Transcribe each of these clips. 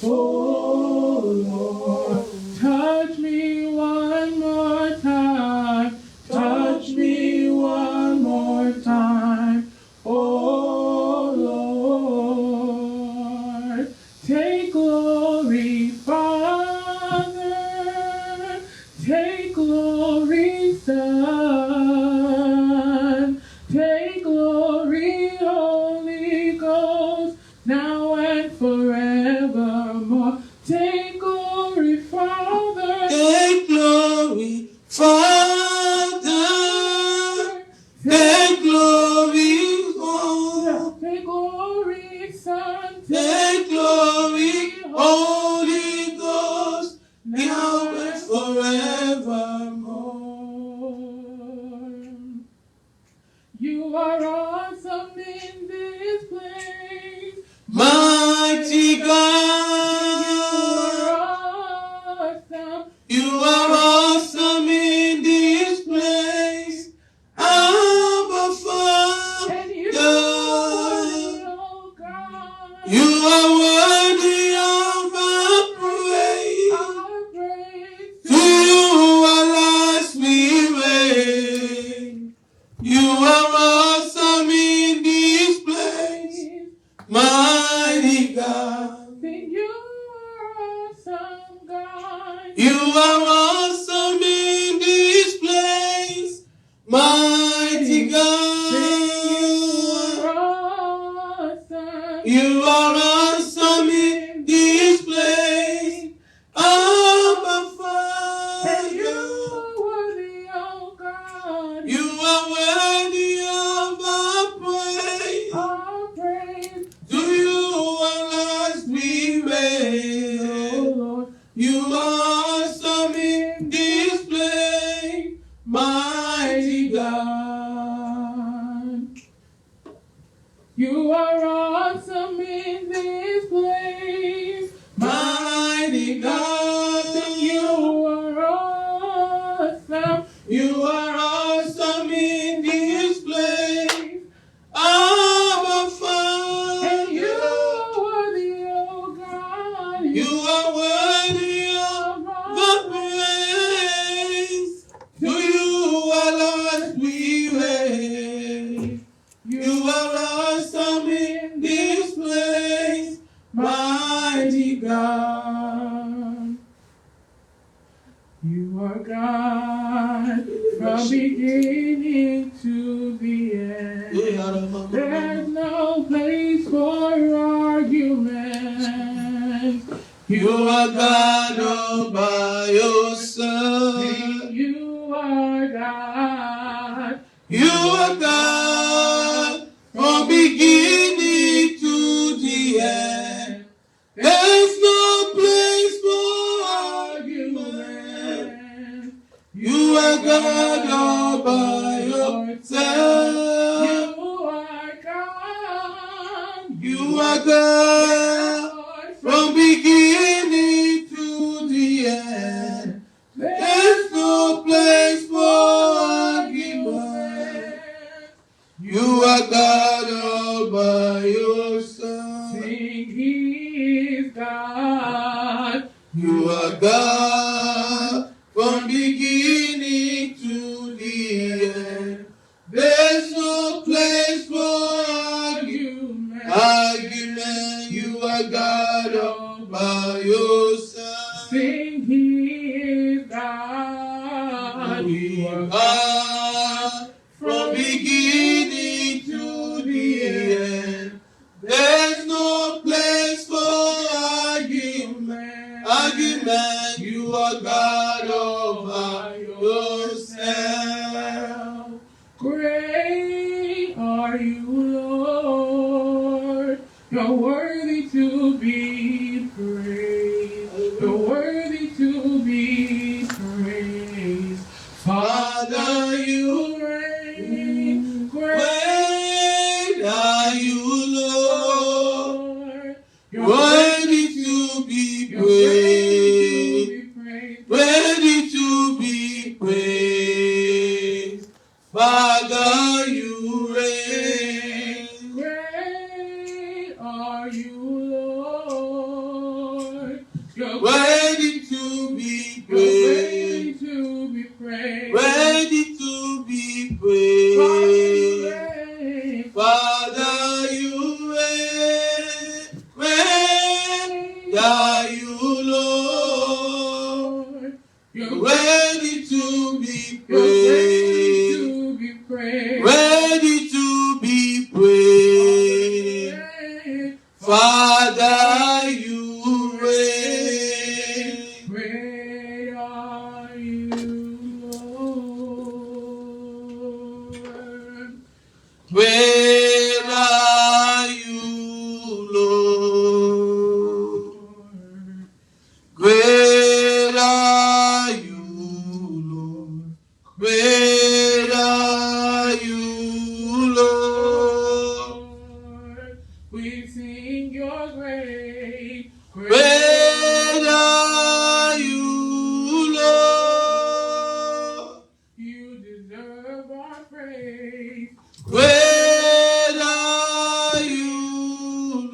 Oh Lord, touch me one more time. Touch me one more time. Oh Lord, take glory, Father. Take glory, Son. Take glory, Holy Ghost, now and forevermore. Take glory, Father. Take glory, Father. Take glory, Lord. Take glory, Son. Take glory, Holy Ghost, now and forevermore. You are awesome in this place. Mighty God, you are awesome in this place. Abba Father, And you are worthy, oh God. you are worthy of our praise. Our praise To you our lives we raise. You are awesome in this place, mighty God. Sing, you are awesome, God. You are awesome in this place, mighty God. You are awesome in this place, Abba Father. And you are worthy, oh God. You are worthy of our praise. Our praise. To you our lives we raise. Oh Lord, You are awesome in this place, mighty God. you are awesome in this place. Mighty God, You are awesome. you are awesome in this place, Abba Father. And you are worthy, oh God. You are worthy of the praise. To you our lives we raise. You are awesome in this place, mighty God. You are God from beginning to the end. There's no place for argument. You are God all by yourself. You are God. You are God from beginning to the end. There's no place for argument. You are God all by yourself. You are God. You are God from beginning to the end. There's no place for argument. You are God all by yourself. Sing, He is God. You are God from beginning to the end. There's no place for argument. You are God all by yourself. Sing, He is God. You are God from beginning to the end. There's no place for argument. You are God all by yourself. Great are you, Lord. You're worthy to be praised. You're worthy to be praised. Father, you reign. great are you, Lord. You're Worthy to be praised. Worthy to be praised. Father, you reign. Great are you, Lord. Yeah, you, Lord. You're ready to be praised. Ready to be praised. Father, you reign. Great are you, Lord. Great are you, Lord. Great are you, Lord. Great are you, Lord. We sing your great, Great are you, Lord. You deserve our praise. Great are you,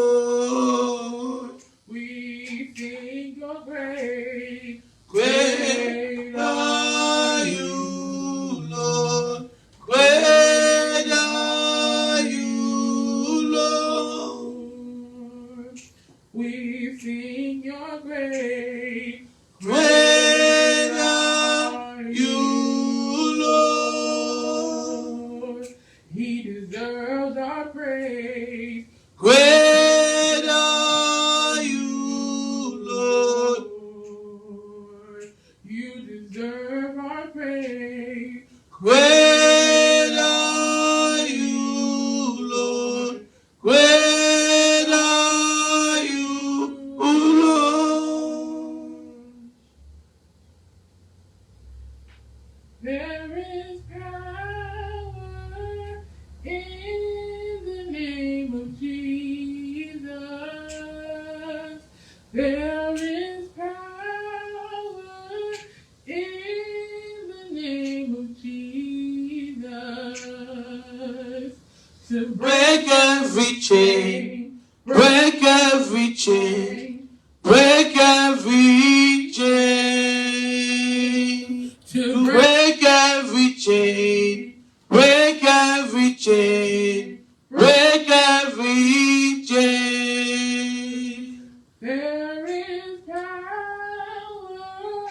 Lord. We sing your great, Great are you, Lord. Great are you, Lord. We sing your great, Great are you, Lord. He deserves our praise. Great are you, Lord. You deserve our praise. Great are you, Lord. Great are you, Lord. There is power in the name of Jesus. There is power in the name of Jesus to Break every chain, break every chain, break every chain. to Break every chain, break every chain, break every chain. There is power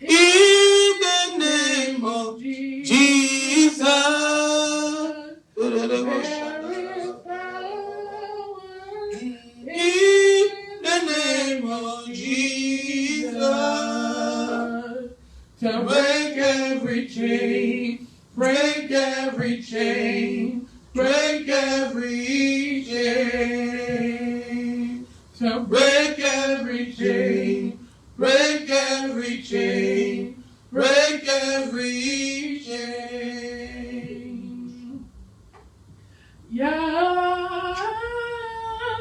In the name of Jesus. There is power In the name of Jesus. to break every chain, break every chain, break every chain, to break every chain, break every chain, break every chain.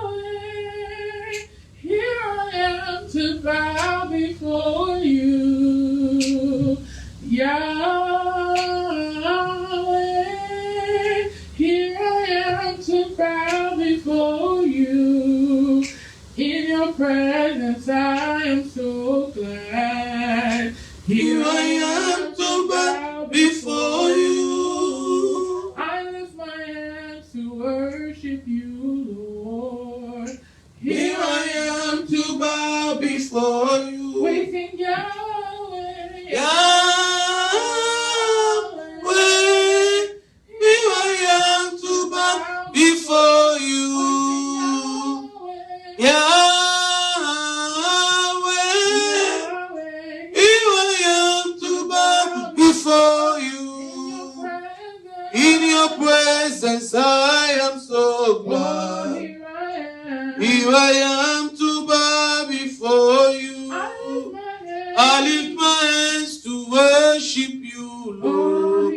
Yahweh, here I am to bow before you. Yahweh, here I am to bow before you. In your presence I am so glad. Here I am to bow before you. I lift my hands to worship you, Lord. Here I am to bow before you. We sing Yahweh, Yahweh, here I am to bow before you. Yahweh, here I am to bow before you. In your presence I am so glad. Here I am to bow before you. I lift my hands to worship you, Lord.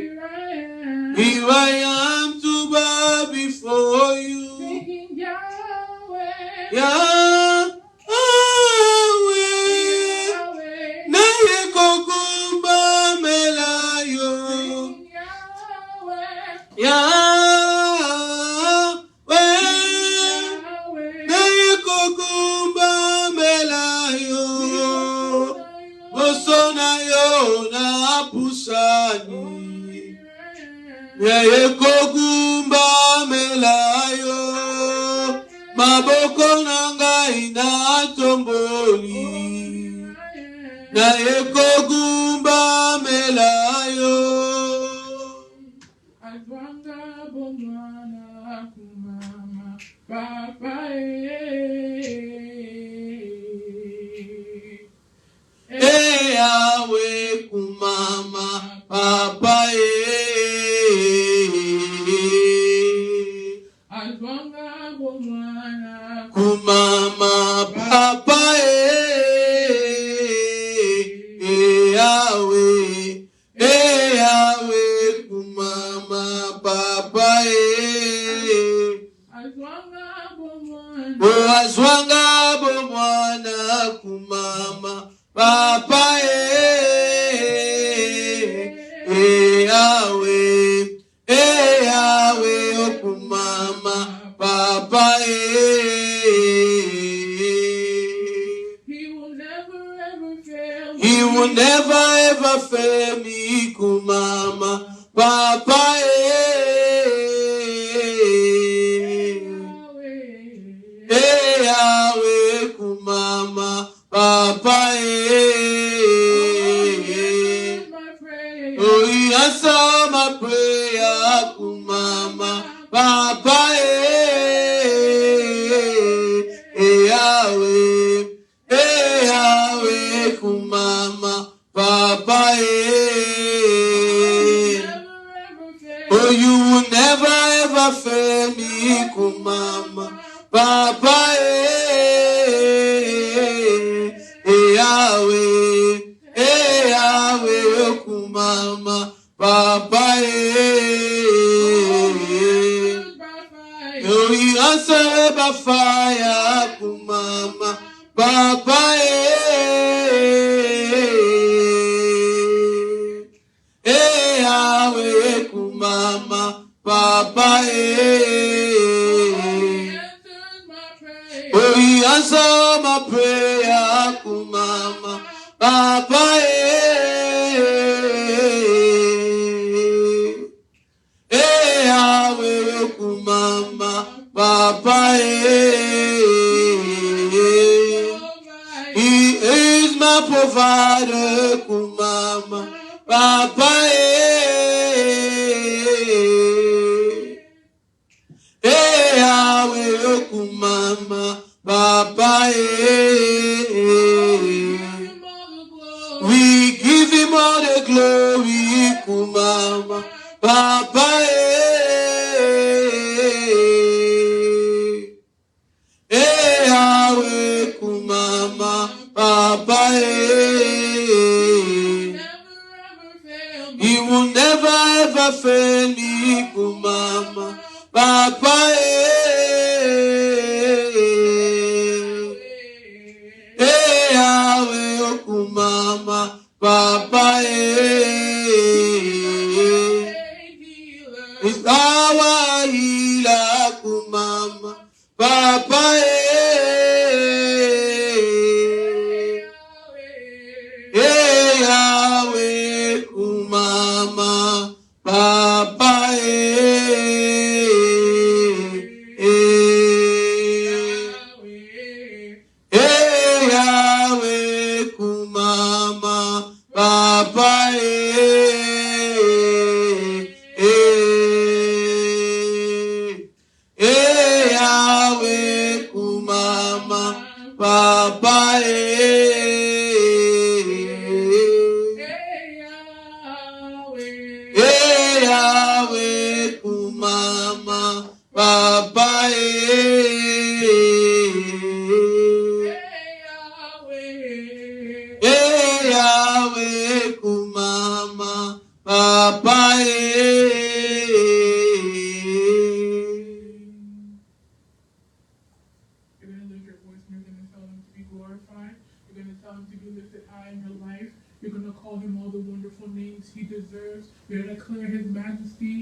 Here I am to bow before you. Yahweh, naye kokumba melayo. Yahweh, naye kokumba melayo. Bosona yo na pusani. Naye kokumba melayo. Maboko nangai na tomboli na ekogumba melayo Azwanga bomwana kumama papa Yahweh kumama papa Azwanga bomwana kumama papa Yahweh Yahweh kumama papa Azwanga bomwana azwanga bomwana kumama papa Yahweh Yahweh kumama papa He will never ever fail me. He will never ever fail me kumama papa Yahweh kumama papa Oh, he answer my prayer kumama papa Yahweh Yahweh kumama papa Oh, you will never ever fail me kumama papa Yahweh Yahweh kumama papa Oh, he answer by fire kumama papa Yahweh kumama papa Oh, he answer my prayer kumama papa Yahweh kumama papa He is my provider kumama papa Yahweh kumama papa We give him all the glory kumama papa Yahweh kumama papa He will never ever fail me kumama papa Yahweh kumama papa It's our healer kumama papa Yahweh kumama papa Yahweh kumama papa Yahweh kumama papa Yahweh kumama papa Yahweh kumama papa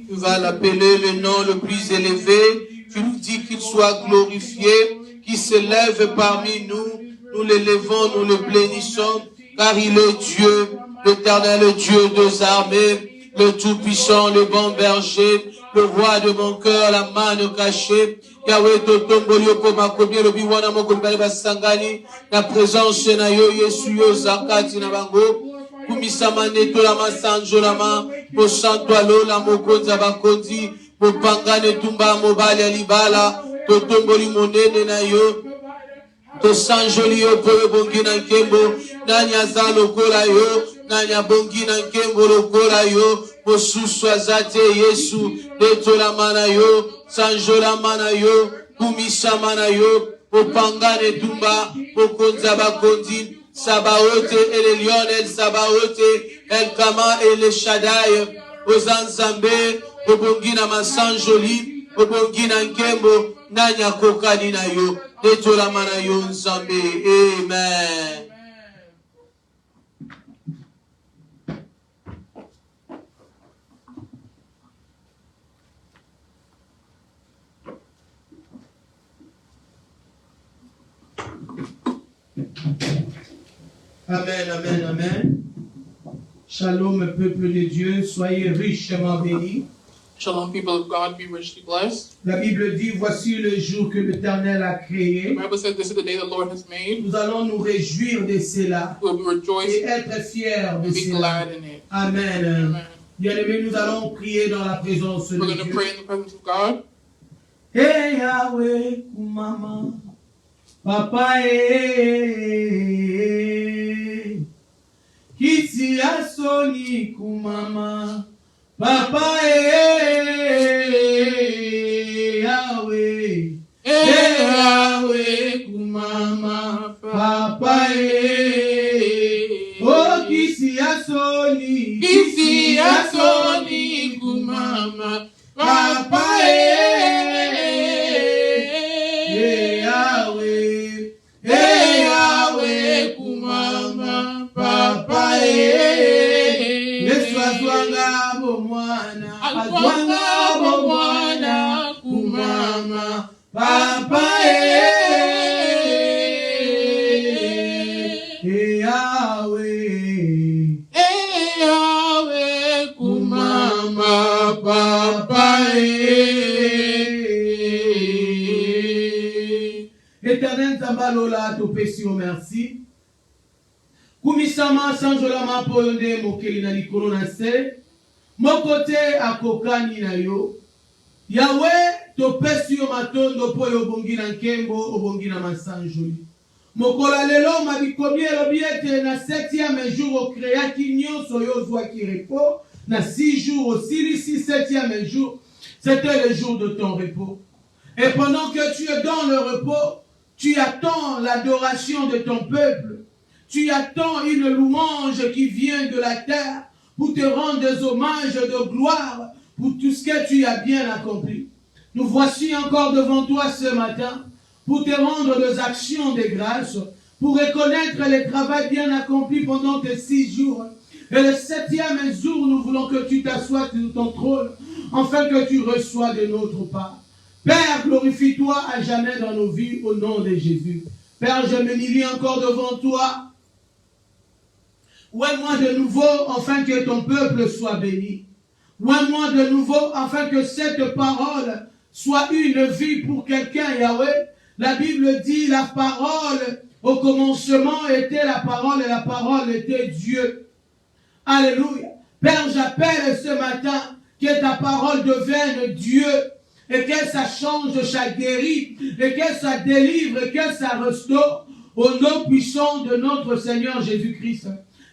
Tu vas l'appeler le nom le plus élevé. Tu nous dis qu'il soit glorifié, qu'il s'élève parmi nous. Nous l'élevons, nous le bénissons, car il est Dieu, l'Éternel Dieu des armées, le Tout-Puissant, le bon berger, le roi de mon cœur, la manne cachée. Yahweh, totomboli okoma komi elobi wana moko mibale basangani na présence na yo Yesu yo zakati na bango. Kumisama netolama sanjolama mosantu alola mokonzi ya bakonzi mopangane tumba mobali ya libala totomboli monene na yo tosanjoli yo po ebongi na nkembo nani aza lokola yo nani abongi na nkembo lokola yo mosusu aza te Yesu netolama na yo sanjolama na yo kumisama na yo mopangane tumba mokonzi ya bakonzi Sabaote et les lions, El Sabaote, El Kama et les Shaddai, Ozanzambe, Obongina Masanjoli, Obongina Nkembo, Nanya Kokani na yo, Netola mana yo Nzambe. Amen. Amen, amen, amen. Shalom, peuple de Dieu, soyez richement bénis. Shalom, people of God, be richly blessed. La Bible dit, voici le jour que l'Éternel a créé. The Bible says this is the day the Lord has made. Nous allons nous réjouir de cela We will rejoice et être fiers de and be cela. glad in it. Amen. Amen. Bien-aimés, nous allons prier dans la présence de We're going to Dieu. pray in the presence of God. Hey Yahweh, Mama, Papa, Kisi asoni kumama, Papa, Yahweh, Yahweh kumama, Papa, oh kisi asoni kumama, Papa, Yahweh kumama, Papa, Yesu azwanga bo mwana kumama, Papa, Yahweh kumama, Papa. Éternel Zambalola, topesi o merci. Kumisama sanjolama poyonde mokeli na likolo na se. Mokote akokani na yo. Yahweh, topesi yo matondo po yo bongi na nkembo, obongi na masanjoli. Mokola lelo mabikomi elobi ete na 7e jour okreaki nyonso yo zwaki repos. Na 6 jours aussi, 7e jour, c'était le jour de ton repos. Et pendant que tu es dans le repos, tu attends l'adoration de ton peuple. Tu attends une louange qui vient de la terre pour te rendre des hommages de gloire pour tout ce que tu as bien accompli. Nous voici encore devant toi ce matin pour te rendre des actions de grâce, pour reconnaître le travail bien accompli pendant tes 6 jours. Et le 7e jour, nous voulons que tu t'assoies sur ton trône, afin que tu reçois de notre part. Père, glorifie-toi à jamais dans nos vies au nom de Jésus. Père, je m'humilie encore devant toi. Ouais-moi de nouveau afin que ton peuple soit béni. Ouais-moi de nouveau afin que cette parole soit une vie pour quelqu'un, Yahweh. La Bible dit la parole au commencement était la parole et la parole était Dieu. Alléluia. Père, j'appelle ce matin que ta parole devienne Dieu et que ça change, ça guérit et que ça délivre et que ça restaure au nom puissant de notre Seigneur Jésus-Christ.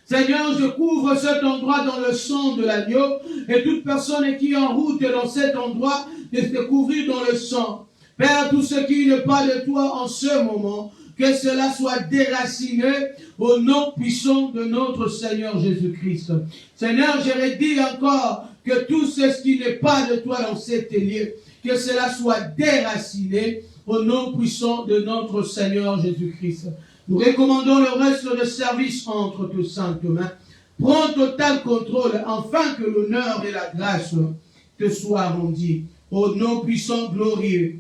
Seigneur, je couvre cet endroit dans le sang de l'agneau et toute personne qui est en route dans cet endroit de se couvrir dans le sang. Père, tout ce qui n'est pas de toi en ce moment, que cela soit déraciné au nom puissant de notre Seigneur Jésus-Christ. Seigneur, je redis encore que tout ce qui n'est pas de toi dans cet lieu, que cela soit déraciné au nom puissant de notre Seigneur Jésus-Christ. Nous recommandons le reste de service entre tes saintes mains. Prends total contrôle afin que l'honneur et la grâce te soient rendus. Au nom puissant, glorieux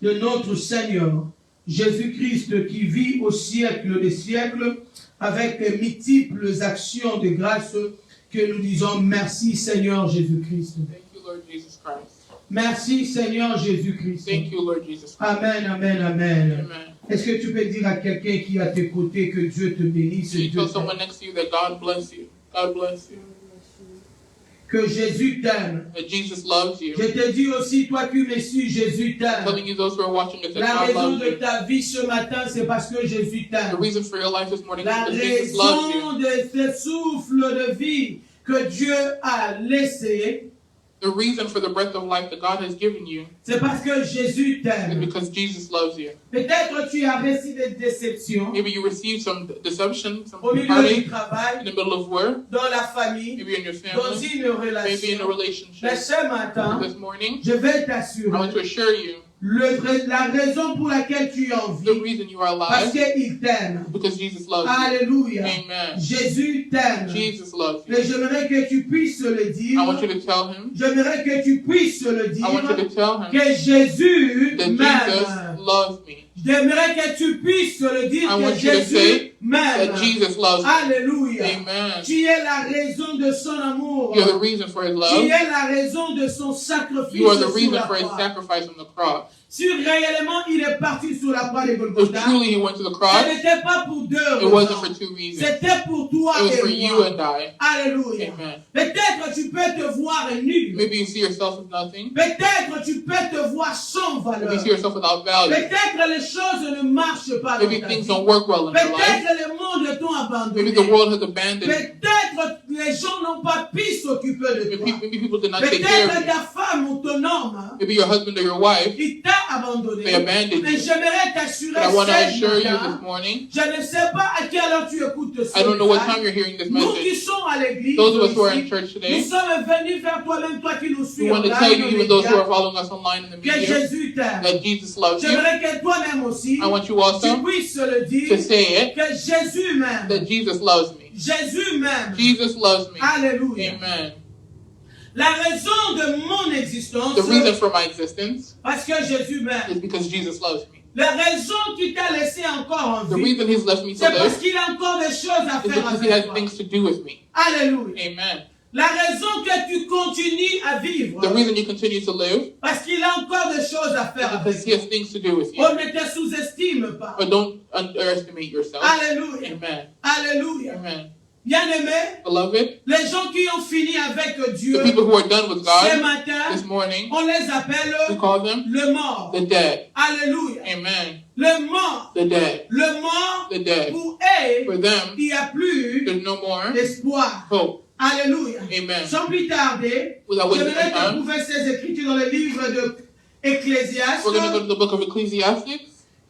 de notre Seigneur Jésus-Christ qui vit au siècle des siècles avec les multiples actions de grâce que nous disons merci Seigneur Jésus-Christ. Lord Jesus Christ. Merci Seigneur Jésus-Christ. Thank you, Lord Jesus Christ. Amen, amen, amen. Amen. Est-ce que tu peux dire à quelqu'un qui est à tes côtés que Dieu te bénisse? Can you Dieu tell t'aime? someone next to you that God bless you? God bless you. Que Jésus t'aime. That Jesus loves you. Je te dis aussi, toi qui me suis, Jésus I'm telling t'aime. you, those who are watching this, that La God raison loves de you. ta vie ce matin, c'est parce que Jésus The t'aime. reason for your life this morning is La because Jesus loves you. raison de ce souffle de vie que Dieu a laissé, The reason for the breath of life that God has given you c'est parce que Jésus is t'aime. because Jesus loves you. Peut-être tu as reçu des déceptions Maybe you received some deception, some au milieu du heartache in travail, the middle of work, dans la famille, maybe in your dans family, une maybe in a relation. relationship. Mais ce matin, This morning, je vais I want t'assurer, to assure you la raison pour laquelle tu es en the vie, reason you are parce alive qu'il t'aime. is because Jesus loves you. Alléluia. Amen. Jésus t'aime. Jesus loves you. Et j'aimerais que tu puisses le dire. I want you to tell him, J'aimerais que tu puisses le I want you dire. to tell him Que Jésus that Jesus m'aime. loves me. J'aimerais que tu puisses le dire. I Que want you to Jésus say m'aime. that Jesus loves me. Alléluia. Amen. Tu es la raison de son amour. You're the reason for his Tu love. es la raison de son sacrifice You are the sur reason la for his croix. sacrifice on the cross. Si réellement il est parti sur la croix de If Golgotha, truly he went to the ce cross, n'était pas pour deux it wasn't raisons. for two reasons. C'était pour toi It was for et you moi. and I. Alléluia. Amen. Peut-être tu peux te voir nul. Maybe you see yourself as nothing. Peut-être tu peux te voir sans Maybe valeur. you see yourself without value. Peut-être les choses ne marchent pas dans Maybe ta things vie. don't work well in your life. Peut-être le monde t'ont abandonné. Maybe the world has abandoned you. Peut-être les gens n'ont pas pu s'occuper de toi. Maybe people did not take care Peut-être of you. ta femme ou ton homme, Maybe your husband or your wife, il t'a abandonné. they abandoned Mais you. j'aimerais t'assurer But I want to ce assure you matin, this morning, je ne sais pas à quelle heure tu écoutes ce I don't know what message. time you're hearing this Nous qui message. sommes à l'église, Those of us who are in ici, church nous today, sommes venus vers toi-même, toi qui nous suis we want to online, tell you, aux even those who are médias, following us online in the que media, Jésus t'aime. that Jesus loves you. J'aimerais que toi-même aussi, I want you tu also puisses le to dire, say it, que Jésus m'aime. that Jesus loves me. Jésus m'aime. Jesus loves me. Alléluia. Amen. La raison de mon existence, The reason for my existence parce que Jésus m'aime. is because Jesus loves me. La raison qui t'a laissé encore en The vie, reason he's left me to c'est parce live qu'il a encore des choses à is faire because he avec has toi. things to do with me. Alléluia. Amen. La raison que tu continues à vivre, The reason you continue to live parce qu'il a encore des choses à is faire because avec he toi. has things to do with you. On ne te sous-estime pas. But don't underestimate yourself. Alléluia. Amen. Alléluia. Amen. Bien-aimés, Beloved, les gens qui ont fini avec Dieu the people who are done with ce God matin, this morning, on les appelle we call them le mort. the dead. Alléluia. Amen. Le mort. The dead. Le mort, The dead. pour eux, For them, il n'y a plus there's no more d'espoir. hope. Alléluia. Amen. Sans plus tarder, Without wasting j'aimerais time, trouver ces écritures dans le livre de Ecclésiaste. we're going to go to the book of Ecclesiastes.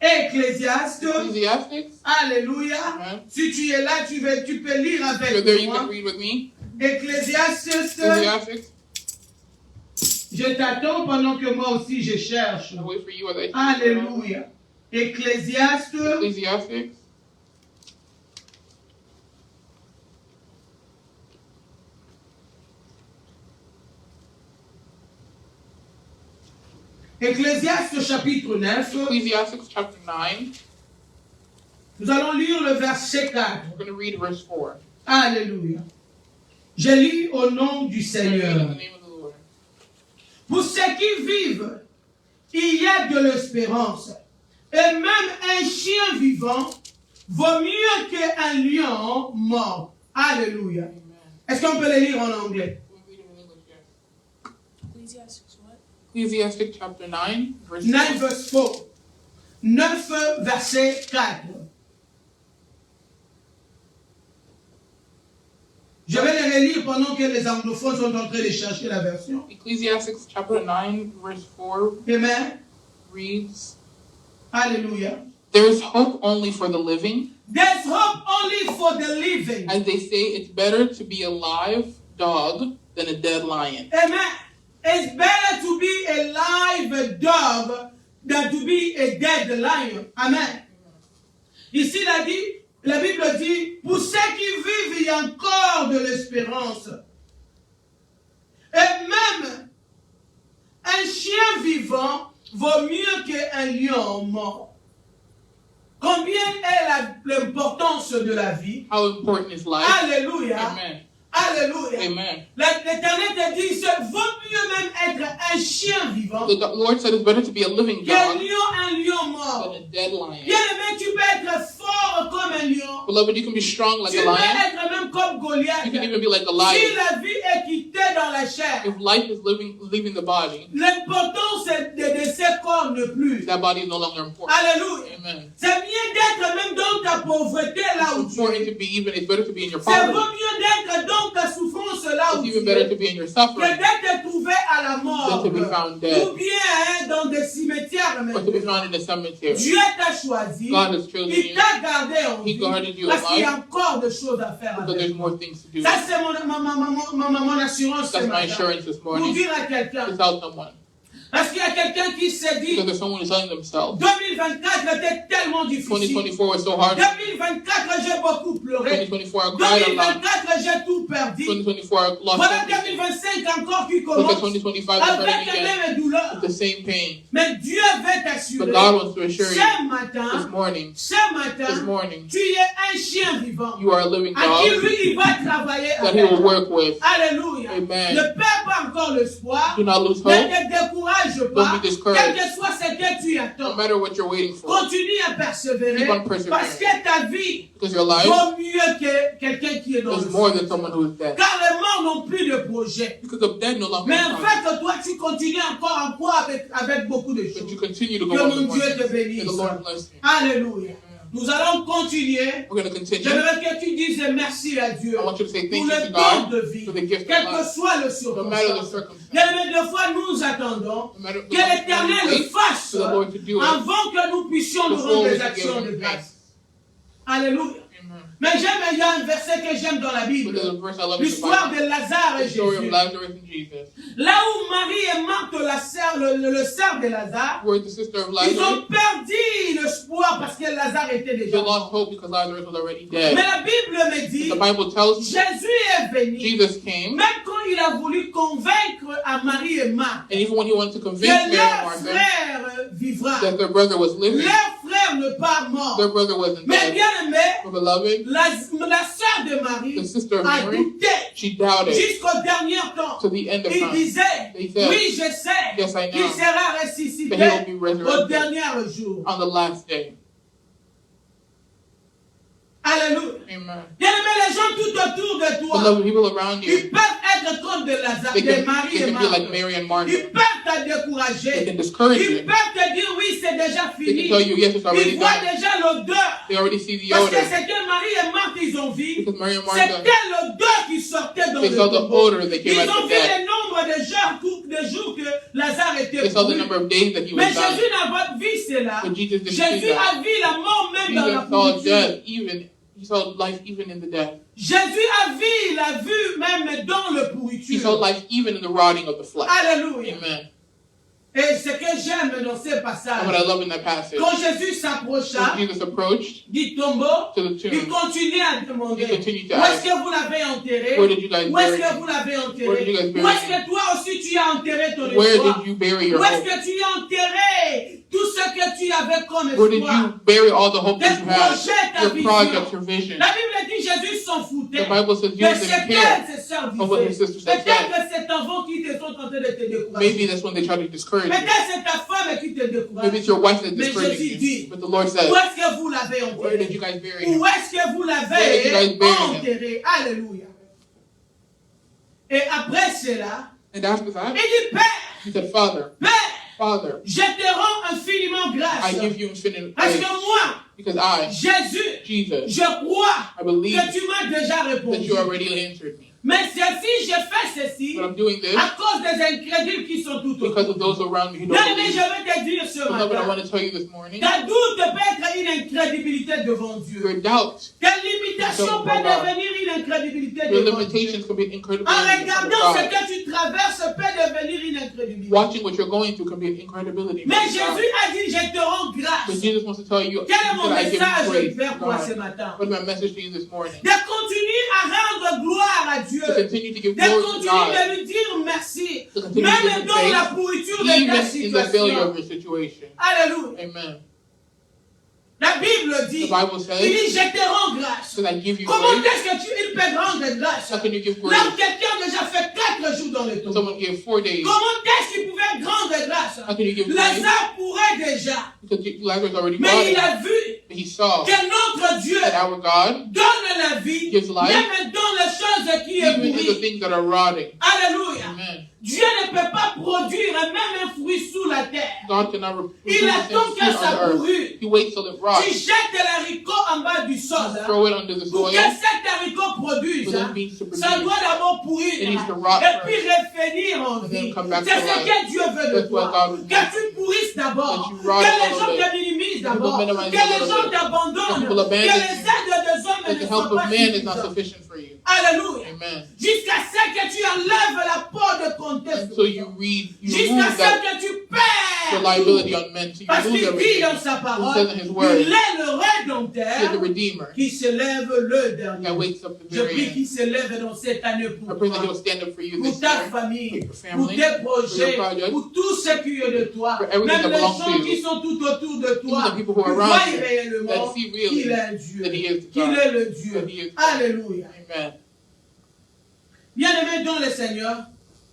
Ecclésiaste. Ecclesiastes. Alléluia. Amen. Si tu es là, tu peux lire If you're avec there, you moi. can read with me. Ecclésiaste. Ecclesiastes. Je t'attends pendant que moi aussi je cherche. I'll wait for you as I Alléluia. Ecclésiaste. Ecclesiastes. Ecclésiaste chapitre 9. Ecclesiastes chapter 9. Nous allons lire le verset 4. We're going to read verse 4. Alléluia. Je lis au nom du In Seigneur. the name of the Lord. Pour ceux qui vivent, il y a de l'espérance. Et même un chien vivant vaut mieux qu'un lion mort. Alléluia. Amen. Est-ce qu'on peut le lire en anglais? We'll read it in English, yes. Ecclesiastes what? Ecclesiastes chapter 9, verse 9 4. verse 4. 9 verset 4. Je vais les relire pendant que les anglophones sont en train de chercher la version. Ecclesiastes chapter 9, verse 4 Amen. reads, Alléluia. There is hope only for the living. There's hope only for the living. As they say, it's better to be a live dog than a dead lion. Amen. It's better to be a live dog than to be a dead lion. Amen. Ici, la Bible dit, pour ceux qui vivent, il y a encore de l'espérance. Et même un chien vivant vaut mieux qu'un lion mort. Combien est l'importance de la vie? How important is life? Alléluia. Amen. Alléluia. Amen. L'Éternel te dit, il vaut mieux même être un chien vivant The Lord said it's better to be a living qu'un dog lion mort. than a dead lion. Bien aimé, tu peux être fort comme un lion. Beloved, you can be strong like Tu a peux lion. être même comme Goliath. You can even be like a Si lion. la vie est quittée dans la chair, If life is leaving the body, l'important c'est de ces corps ne plus. that body is no longer important. Alléluia. Amen. C'est mieux d'être même dans ta pauvreté là où It's tu important es. to be even. It's better to be in your C'est poverty. mieux d'être dans ta souffrance là où It's tu even better to es. be in your Que suffering d'être trouvé à la mort. than to be found dead Ou bien dans des cimetières or to be maintenant. found in a cemetery. Dieu t'a choisi. God has chosen Il you t'a gardé en He vie. guarded you Parce qu'il y a alive, encore des choses à faire so avec there's toi. more things to do. Ça, c'est mon assurance ce That's my matin. assurance this Pour morning. dire à quelqu'un. To tell someone. Parce qu'il y a quelqu'un qui s'est dit, Because there's someone who's telling themselves, 2024 était tellement difficile. 2024 was so hard. 2024, j'ai beaucoup pleuré. 2024 I cried a lot. 2024, j'ai tout perdu. 2024 I lost Voilà everything. 2025 encore qui Look at commence. 2025 is Avec starting les again mêmes douleurs. with the same pain. Mais Dieu veut t'assurer. But God wants to assure you Ce matin, this morning, tu es un chien vivant. you are a living À qui dog lui, il va travailler that He avec. will work with. Alléluia. Amen. Ne perds pas encore l'espoir. Do not lose Ne hope. te décourage Don't pas. be discouraged. Quel que soit ce que tu No attends. matter what you're waiting for. Continue à persévérer. Keep on persevering. Parce que ta vie Because your life vaut mieux que quelqu'un qui est dans is le more ciel. than someone who is dead. Car les morts n'ont plus de projet. Because the dead no longer Mais have en time. fait, toi, tu continues encore en croire avec beaucoup de But choses. you continue to Que go on mon the Dieu one. te bénisse. May the Lord bless you. Alléluia. Nous allons continuer. We're going to continue. J'aimerais que tu dises merci à Dieu I want you to say pour thank you le to don God de vie. for the gift Quel of que life. soit le No matter the circonstance. circumstance. Bien, des fois, nous attendons No matter que l'Éternel le fasse for the Lord to do it avant que nous puissions nous before rendre we des can actions give de him grâce. thanks. Alléluia. Amen. Mais il y a un verset que j'aime dans la Bible. But there's a verse I love in the L'histoire Bible. de Lazare et The story of Jésus. Lazarus and Jesus. Là où Marie et Marthe, le sœur de Lazare, Where the sister of ils Lazarus, ont perdu l'espoir parce que Lazare était they déjà lost mort. hope because Lazarus was already Mais dead. la Bible me dit, The Bible tells me Jésus est venu, Jesus came, même quand il a voulu convaincre à Marie et Marthe and even when he wanted to que convince Mary and leur Martha frère vivra, that their brother was living, leur frère n'est pas mort. their brother wasn't Mais dead. bien aimé, But beloved, la sœur de Marie the sister of a Mary, douté she doubted jusqu'au dernier temps. to the end of Il time. disait, They said, oui, je sais yes, I qu'il know, sera that ressuscité he will be au resurrected dernier jour. on the last day. Alléluia. Amen. Bien aimé, les gens tout autour de toi, Beloved, people around ils you, peuvent être comme de Lazare, they de can Marie et be like Marthe. Mary and Martha. Ils peuvent te They décourager. can discourage Ils you. peuvent te dire, oui, c'est déjà They can fini. tell you, yes, it's already Ils voient done. déjà l'odeur. They already see the Parce que odor. ce que Marie et Marthe, ils ont vu, Because Mary and Martha, c'était l'odeur qui sortait dans they le saw the tombeau. odor that came Ils out ont of vu death. le nombre de jours que Lazare était They saw the brûlé. number of days that he Mais was dying. Jésus n'a pas vu cela. But Jesus didn't see Jésus that. a vu la mort même dans la Jesus saw pourriture. death he saw life even in the death. Jésus a vu, il a vu même dans le He saw pourriture. life even in the rotting of the flesh. Alléluia. Amen. Et ce que j'aime dans ce And passage, what I love in that passage, quand Jésus s'approcha when Jesus approached du tombeau, to the il tomb, continuait à demander, he continued to où est-ce ask, que vous l'avez enterré? where did you guys Où est-ce bury que him? vous l'avez Where enterré? did you guys Où bury est-ce him? que toi aussi tu as enterré ton Where espoir? did you bury your Où est-ce hope? que tu as enterré tout ce que tu avais comme Where did espoir? you bury all the hope that Tes you had? projets, ta Your vision. projects, your vision. La Bible dit Jésus s'en foutait. The Bible says Mais Jesus c'est didn't care qu'elles, ses sœurs of what his disaient. sisters had Peut-être said. que c'est avant qui te sont en train de te décourager. Maybe that's when they try to discourage you. Peut-être c'est ta femme qui te décourage. Maybe it's your wife that's Mais discouraging Jésus you. dit, But the Lord said, où est-ce que vous l'avez where did enterré? you guys bury him? Où est-ce que vous Where did you l'avez guys bury him? enterré? Alléluia. Et après cela, And after that, il dit, Père, he said, Father, Father, je te rends infiniment I grâce. give you infinite Parce praise que moi, because I, Jésus, Jesus, je crois I believe que tu m'as déjà that répondu. you already answered me. Mais si je fais ceci, But I'm doing this à cause des incrédules qui sont tout because autour. of those around me who Bien don't aimé, je believe. vais te dire ce Beloved, I want matin, to tell you this morning, ta doute peut être une incrédibilité devant Dieu. your doubt, Ta limitation peut devenir une incrédibilité your devant Dieu. limitations can be incredible. En regardant ce God. que tu traverses peut devenir une incrédibilité. Watching what you're going through can be an incredibility. Mais before God. Jésus a dit, je te rends But grâce. Jesus wants to tell you Quel est mon that I give you message praise. vers toi ce God. matin? What is my message to you this morning? De continuer à rendre gloire à Dieu. To continue to give De glory to continuer God. de lui dire merci. To continue to give Même him dans la thanks, pourriture de ta even in the failure situation. of your situation. Alléluia. Amen. La Bible The dit, Bible il says, dit, je te rends grâce. so that I give you Comment grace. est-ce que il peut rendre grâce? How can you give Là grace? où quelqu'un a déjà fait 4 jours dans le tombeau. Someone gave 4 days. Comment est-ce qu'il pouvait rendre grâce? How can you give grace? Lazare pourrait déjà, Because Lazarus already mais bought il it. a vu But he saw que notre Dieu that our God, donne la vie, gives life, même dans les choses qui est even in the pourries. things that are rotting. Alléluia. Amen. Dieu ne peut pas produire même un fruit sous la terre. God cannot Il attend que ça on earth. pourrit. He waits till it Tu rots. jettes l'haricot en bas du sol. hein. Throw it under the Pour soil. que cet haricot produise, For hein, them beans to produce. ça doit d'abord pourrir It needs to rot et puis first. revenir en And vie. then come back C'est to ce life. que Dieu veut de That's what toi. God would Que tu pourrisses d'abord. That you rot Que a les little gens bit. te minimisent People d'abord. Que minimize les you a little gens bit. t'abandonnent. That people Que abandon les you. aides des hommes That ne the sont help pas of man is not suffisantes. sufficient for you. Alléluia. Amen. Jusqu'à ce que tu enlèves la peau de ton test. So you read, you Jusqu'à remove ce that que tu the perds. liability on men. So you Parce lose qu'il dit everything. dans sa He parole, says in his word, il est le he is the rédempteur Redeemer qui se lève le dernier. that wakes up the Je very prie end. qu'il se lève dans cette année I pour pray that toi, he'll stand up for you pour this ta year, famille, for your pour family, tes projets, for your projects, pour tout ce qui est de toi, for everything même that les belongs gens to qui you, sont tout autour de toi, even the people who are qui around voient you, réellement that see really qu'il est Dieu, that he is qu'il God, est le Dieu. that he is God. Alléluia. Amen. Bien-aimé dans le Seigneur,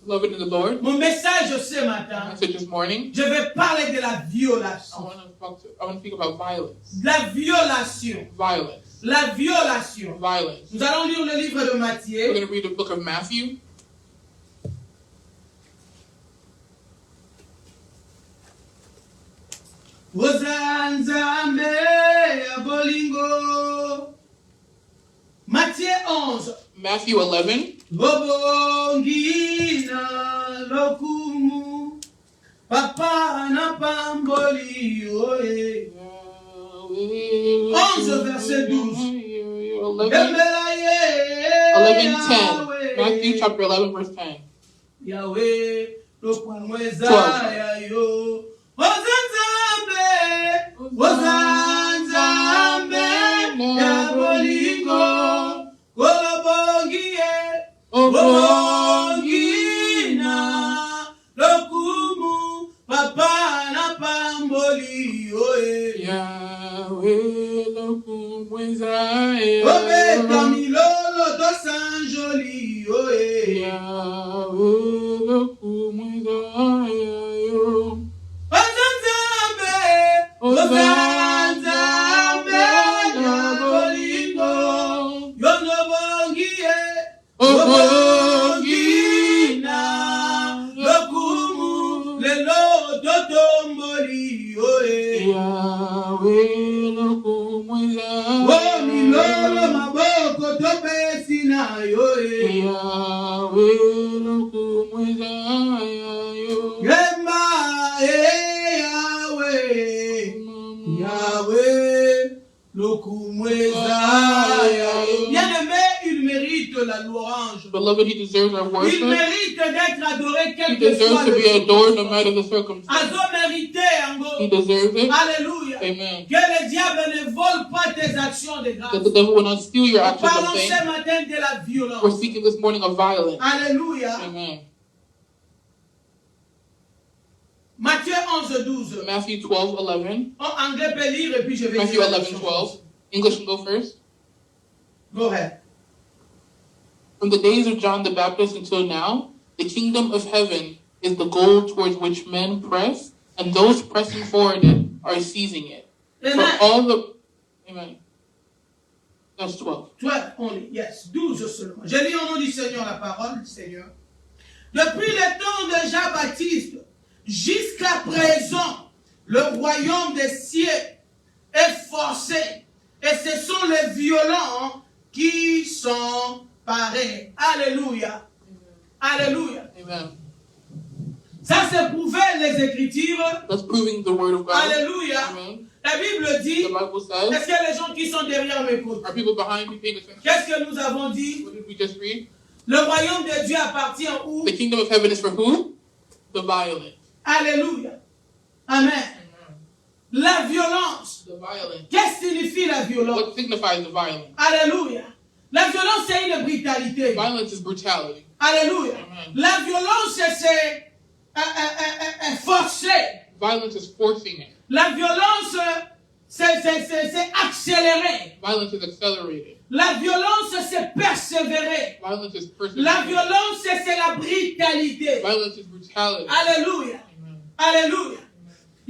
Beloved in the Lord, mon message ce my matin, message this morning, je vais parler de la I violation. want to speak about violence. La violation. Violence. La violation. Violence. Nous allons lire le livre de We're Matthieu. going to read the book of Matthew. Ozanzambe abolingo. Matthieu 11. Matthew 11. Lobongina lokumu. Papa na pamboli oe. 11 verset 12. 11, 10. Matthew chapter 11 verse 10. Yahweh lokumweza 12. yayo. Ozanzambe yabolingo. Golobongie. Lobongina lokumu. Papa na pamboli oe. Yahweh lokumwezayo. Obeta milolo to sanjoli oe. Yahweh lokumwezayo. Ozanzambe, Ozanzambe yabolingo. Yonobongie, Obongina lokumu. Lelo totomboli oe. Yahweh lokumwezayo. O milolo maboko topesina yoe. Yahweh lokumwezayo. Yemba Yahweh, Yahweh lokumweza. Bien-aimé, il mérite la louange. Beloved, he deserves our Il worship. mérite d'être adoré He quel que deserves soit to le be adored no circonstance. matter the circumstance. Azo mérité, He Ango. deserves it. Alléluia. Amen. Que le diable ne vole pas tes actions de That grâce. the devil will not steal your Nous actions parlons of ce faith. matin de la We're violence. speaking this morning of violence. Alléluia. Amen. Matthieu 11, 12. Matthew 12, 11. En anglais, peut lire et puis je vais Matthew dire la 11, version 12. English can go first. Go ahead. From the days of John the Baptist until now, the kingdom of heaven is the goal towards which men press, and those pressing forward it are seizing it. For Amen. all the... Amen. That's 12. 12 only, yes. 12 seulement. Je lis au nom du Seigneur la parole du Seigneur. Depuis le temps de Jean-Baptiste jusqu'à présent, le royaume des cieux est forcé. Et ce sont les violents qui sont parés. Alléluia. Alléluia. Amen. Ça, c'est prouvé les Écritures. That's proving the word of God. Alléluia. Amen. La Bible dit, The Bible says, est-ce que les gens qui sont derrière m'écoutent? are people behind me paying attention? Qu'est-ce que nous avons dit? What did we just read? Le royaume de Dieu appartient où? The kingdom of heaven is for who? The violent. Alléluia. Amen. La violence. The violent. Qu'est-ce que signifie la violence? What signifies the violent? Alléluia. La violence, c'est une brutalité. Violence is brutality. Alléluia. Amen. La violence, c'est forcé. Violence is forcing it. La violence, c'est accéléré. Violence is accelerated. La violence, c'est persévérer. Violence is La persevering. violence, c'est la brutalité. Violence is brutality. Alléluia. Amen. Alléluia.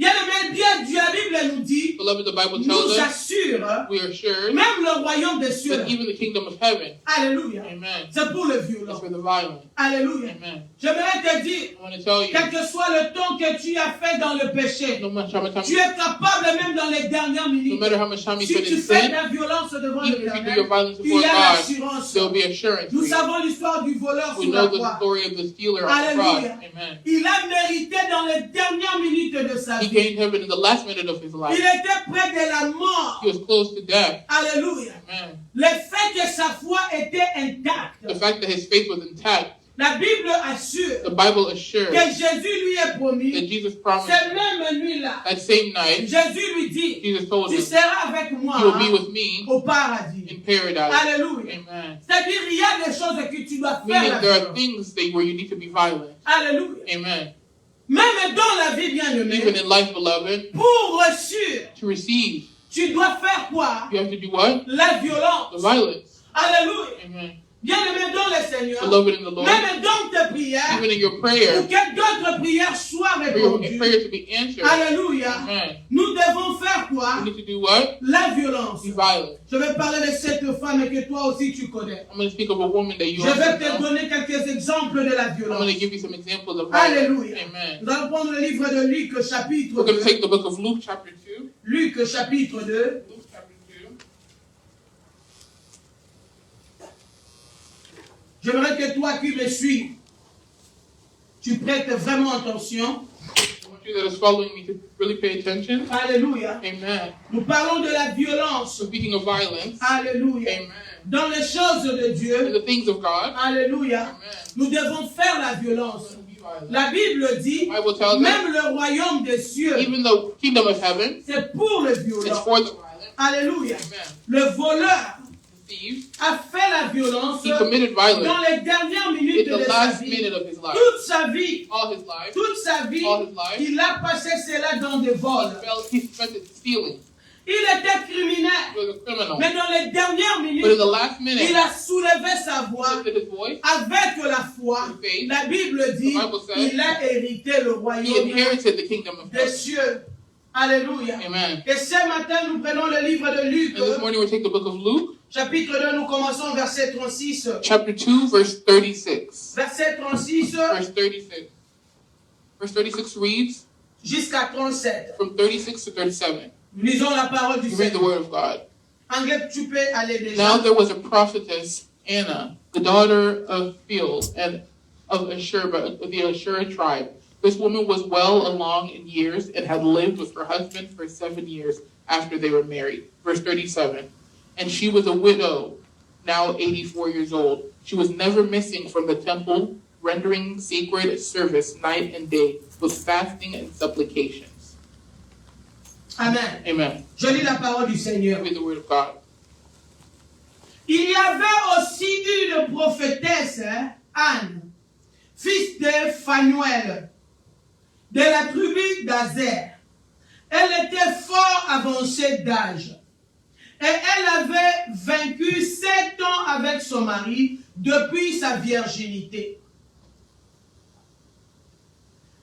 Il y a le bien Dieu, la Bible nous dit, Beloved, the Bible tells nous us, assure, we are assured même le royaume des cieux. that even the kingdom of heaven, Alléluia. amen, C'est pour le is violent. for the violent. Alléluia. Amen. J'aimerais te dire, I want to tell you, quel que soit le temps que tu as fait dans le péché, no matter how much time, tu es capable même dans les dernières no minutes. matter how much time you Si spend tu in fais de sin, la violence devant even if you do l'Éternel, your violence il before y a God, l'assurance. there will be assurance. Nous for you. savons l'histoire du voleur We sous la know the croix. story of the stealer on the cross. Alléluia. Amen. Il a mérité dans les dernières minutes de sa He vie. gained heaven in the last minute of his Il life. était près de la mort. He was close to death. Alléluia. Amen. Le fait que sa foi était intacte. The fact that his faith was intact, La Bible assure the Bible assures que Jésus lui est that promis. Jesus promised Cette même nuit-là, that same night, Jésus lui dit, Jesus told tu him, seras avec moi you will be with me au paradis. in paradise. Alléluia. Amen. C'est-à-dire, il y a des choses que tu dois faire. Meaning la there are violence. things where you need to be violent. Alléluia. Amen. Même dans la vie, Even bien-aimée, in life, beloved, pour reçu, to receive, tu dois faire quoi? you have to do what? La The violence. violence. Alléluia. Amen. Bien-aimé dans le Seigneur, Beloved in the Lord, même dans tes prières, even in your pour prayer, que d'autres prières soient for your répondues. prayer to be answered, Alléluia. amen, Nous devons faire quoi? you need to do what? La violence. Be violent. Je vais parler de cette femme que toi aussi tu connais. I'm going to speak of a woman that you Je vais also te know. donner quelques exemples de la I'm violence. going to give you some examples of violence. Alléluia. Amen. Nous allons prendre le livre de Luc chapitre We're going to 2. take the book of Luke chapter 2. Luc chapitre 2. Luke chapter 2. J'aimerais que toi qui me suis, tu prêtes vraiment attention. I want you that is following me to really pay attention. Alléluia. Amen. Nous parlons de la violence. So speaking of violence, Alléluia. amen, Dans les choses de in Dieu. the things of God, Alléluia. amen, Nous devons faire la violence. be violent. La Bible dit, The Bible tells us, même le royaume des cieux, even the kingdom of heaven, c'est pour le it's violent. for the violent. Alléluia. Amen. Le voleur The thief, a fait la violence he committed dans violence les dernières minutes in the de sa last vie. minute of his life. Toute sa vie, All his life, toute sa vie, all his life, il a passé cela dans des vols. he spent it stealing. Il était criminel. He was a criminal. Mais dans les dernières But in minutes, the last minute, il a soulevé sa voix lifted his voice, avec la foi. his faith, La Bible dit, The Bible says, il a hérité le he royaume inherited the kingdom of des heaven. cieux. Alléluia. Amen. Et ce matin, nous prenons le livre de Luc, And this morning we take the book of Luke, chapitre 2, nous commençons verset 36. chapter 2, verse 36. Verset 36 Verse 36. Verse 36 reads, jusqu'à 37. from 36 to 37. Nous lisons la parole du You read the Seigneur. word of God. Anglais, tu peux aller déjà. Now there was a prophetess, Anna, the daughter of Phael, and of Ashur, of the Ashur tribe. This woman was well along in years and had lived with her husband for 7 years after they were married. Verse 37. And she was a widow, now 84 years old. She was never missing from the temple, rendering sacred service night and day with fasting and supplications. Amen. Amen. Je lis la parole du Seigneur. Read the word of God. Il y avait aussi une prophétesse, Anne, fils de Phanuel, de la tribu d'Azer. Elle était fort avancée d'âge. Et elle avait vaincu 7 ans avec son mari depuis sa virginité.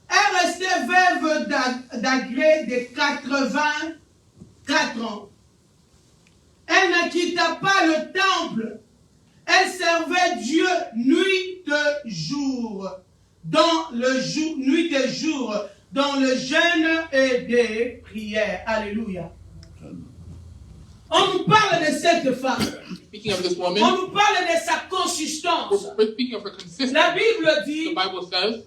Elle restait veuve d'Agrée de 84 ans. Elle ne quitta pas le temple. Elle servait Dieu nuit et jour, nuit et jour, dans le jeûne et des prières. Alléluia. On nous parle de cette femme. Speaking of this On woman, nous parle de sa consistance. we're speaking of her consistency. La Bible The dit, Bible says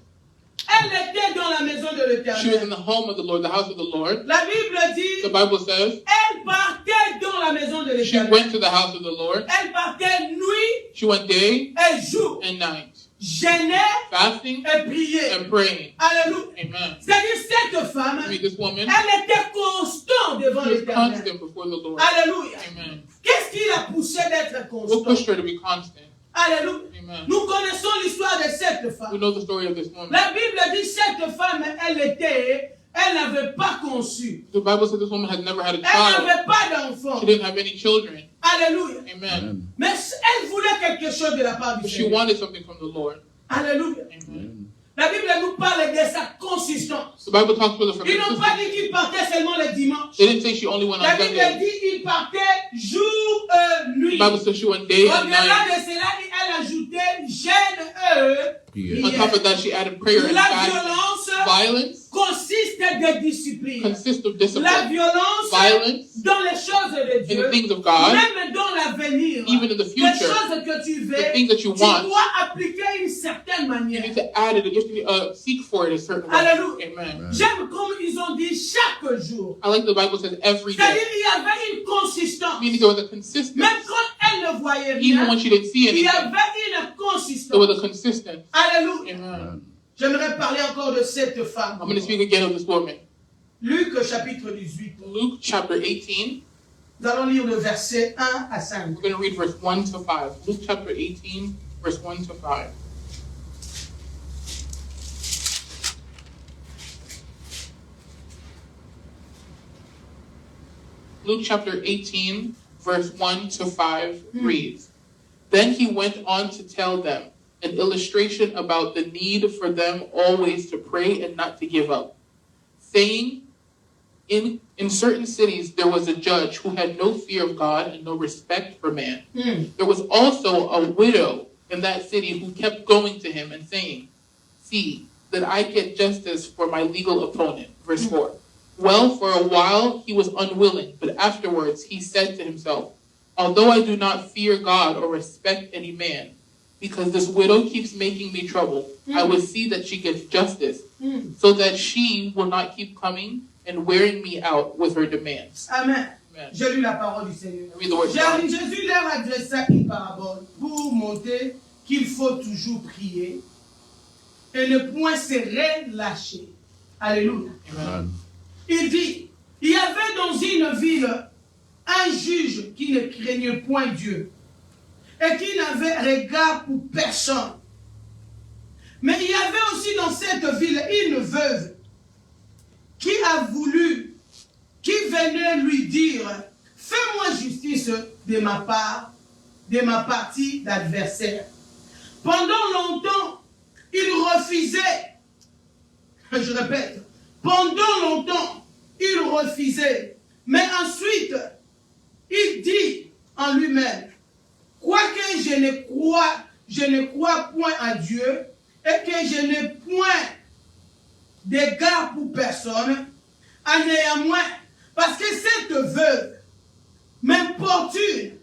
elle était dans la maison de she was in l'Éternel. the home of the Lord, the house of the Lord. La Bible dit, The Bible says elle partait dans la maison de she l'Éternel. went to the house of the Lord. Elle partait nuit She went day et jour, and night, jeûnait fasting et priait. and praying. Alléluia. Amen. C'est-à-dire cette femme, I mean, this woman elle était constante devant she was l'Éternel. constant before the Lord. Alléluia. Amen. Qu'est-ce qui l'a poussé d'être What constant? pushed her to be constant? Alléluia. Amen. Nous connaissons l'histoire de cette We femme. know the story of this woman. La Bible dit cette femme, elle était Elle n'avait pas conçu. The Bible says this woman had never had a Elle child. n'avait pas d'enfant. She didn't have any children. Alléluia. Amen. Mais elle voulait quelque chose de la part du But she Seigneur. wanted something from the Lord. Alléluia. Amen. La Bible nous parle de sa consistance. The Bible talks about her Ils n'ont pas consistency. dit qu'il partait seulement le dimanche. They didn't say she only went La on Bible Sunday. dit qu'il partait jour, The nuit. Bible says she went day and Au-delà night. de cela, elle ajoutait jeûne, On top of that, she added prayer and La fasting. violence Violence consiste de discipline. consists of La discipline. violence Violence dans les choses de in Dieu, the things of God, même dans l'avenir, even in the les future, choses que tu veux, the things that you tu want. dois appliquer une certaine You manière. need to add it. You have to seek for it a certain way. Hallelujah. Amen. J'aime comme ils ont dit chaque jour. I like the Bible says every C'est-à-dire day. il y avait une consistance. Meaning there was a consistency. Même quand elle ne voyait Even rien, when she didn't see il y anything, avait une there was consistance. a consistency. Alléluia. Amen. J'aimerais parler encore de cette I'm femme. going to speak again of this woman. Luc chapitre 18. Luke chapter 18. Nous allons lire le verset 1 à 5. We're going to read verse 1 to 5. Luke chapter 18, verse 1 to 5. Luke chapter 18, verse 1 to 5 reads, Then he went on to tell them an illustration about the need for them always to pray and not to give up, saying, In certain cities there was a judge who had no fear of God and no respect for man. There was also a widow in that city who kept going to him and saying, See, that I get justice for my legal opponent. Verse 4. Well, for a while he was unwilling, but afterwards he said to himself, Although I do not fear God or respect any man, because this widow keeps making me trouble, I will see that she gets justice, so that she will not keep coming and wearing me out with her demands. Amen. Amen. J'ai lu la parole du Seigneur. Read the word of God. Jésus leur adressa une parabole pour montrer qu'il faut toujours prier et ne point se relâcher. Alléluia. Amen. Il dit, il y avait dans une ville un juge qui ne craignait point Dieu et qui n'avait regard pour personne. Mais il y avait aussi dans cette ville une veuve qui a voulu, qui venait lui dire, fais-moi justice de ma part, de ma partie d'adversaire. Pendant longtemps, il refusait. Je répète, pendant longtemps, il refusait. Mais ensuite, il dit en lui-même, quoique je ne crois point à Dieu et que je n'ai point d'égard pour personne, en néanmoins, parce que cette veuve m'importune,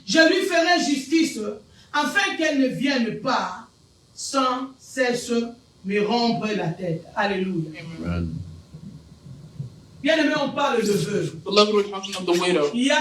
je lui ferai justice, afin qu'elle ne vienne pas sans cesse me rompre la tête. Alléluia. Amen. Bien aimé, on parle de veuve. Beloved, we're talking of the widow. Il y a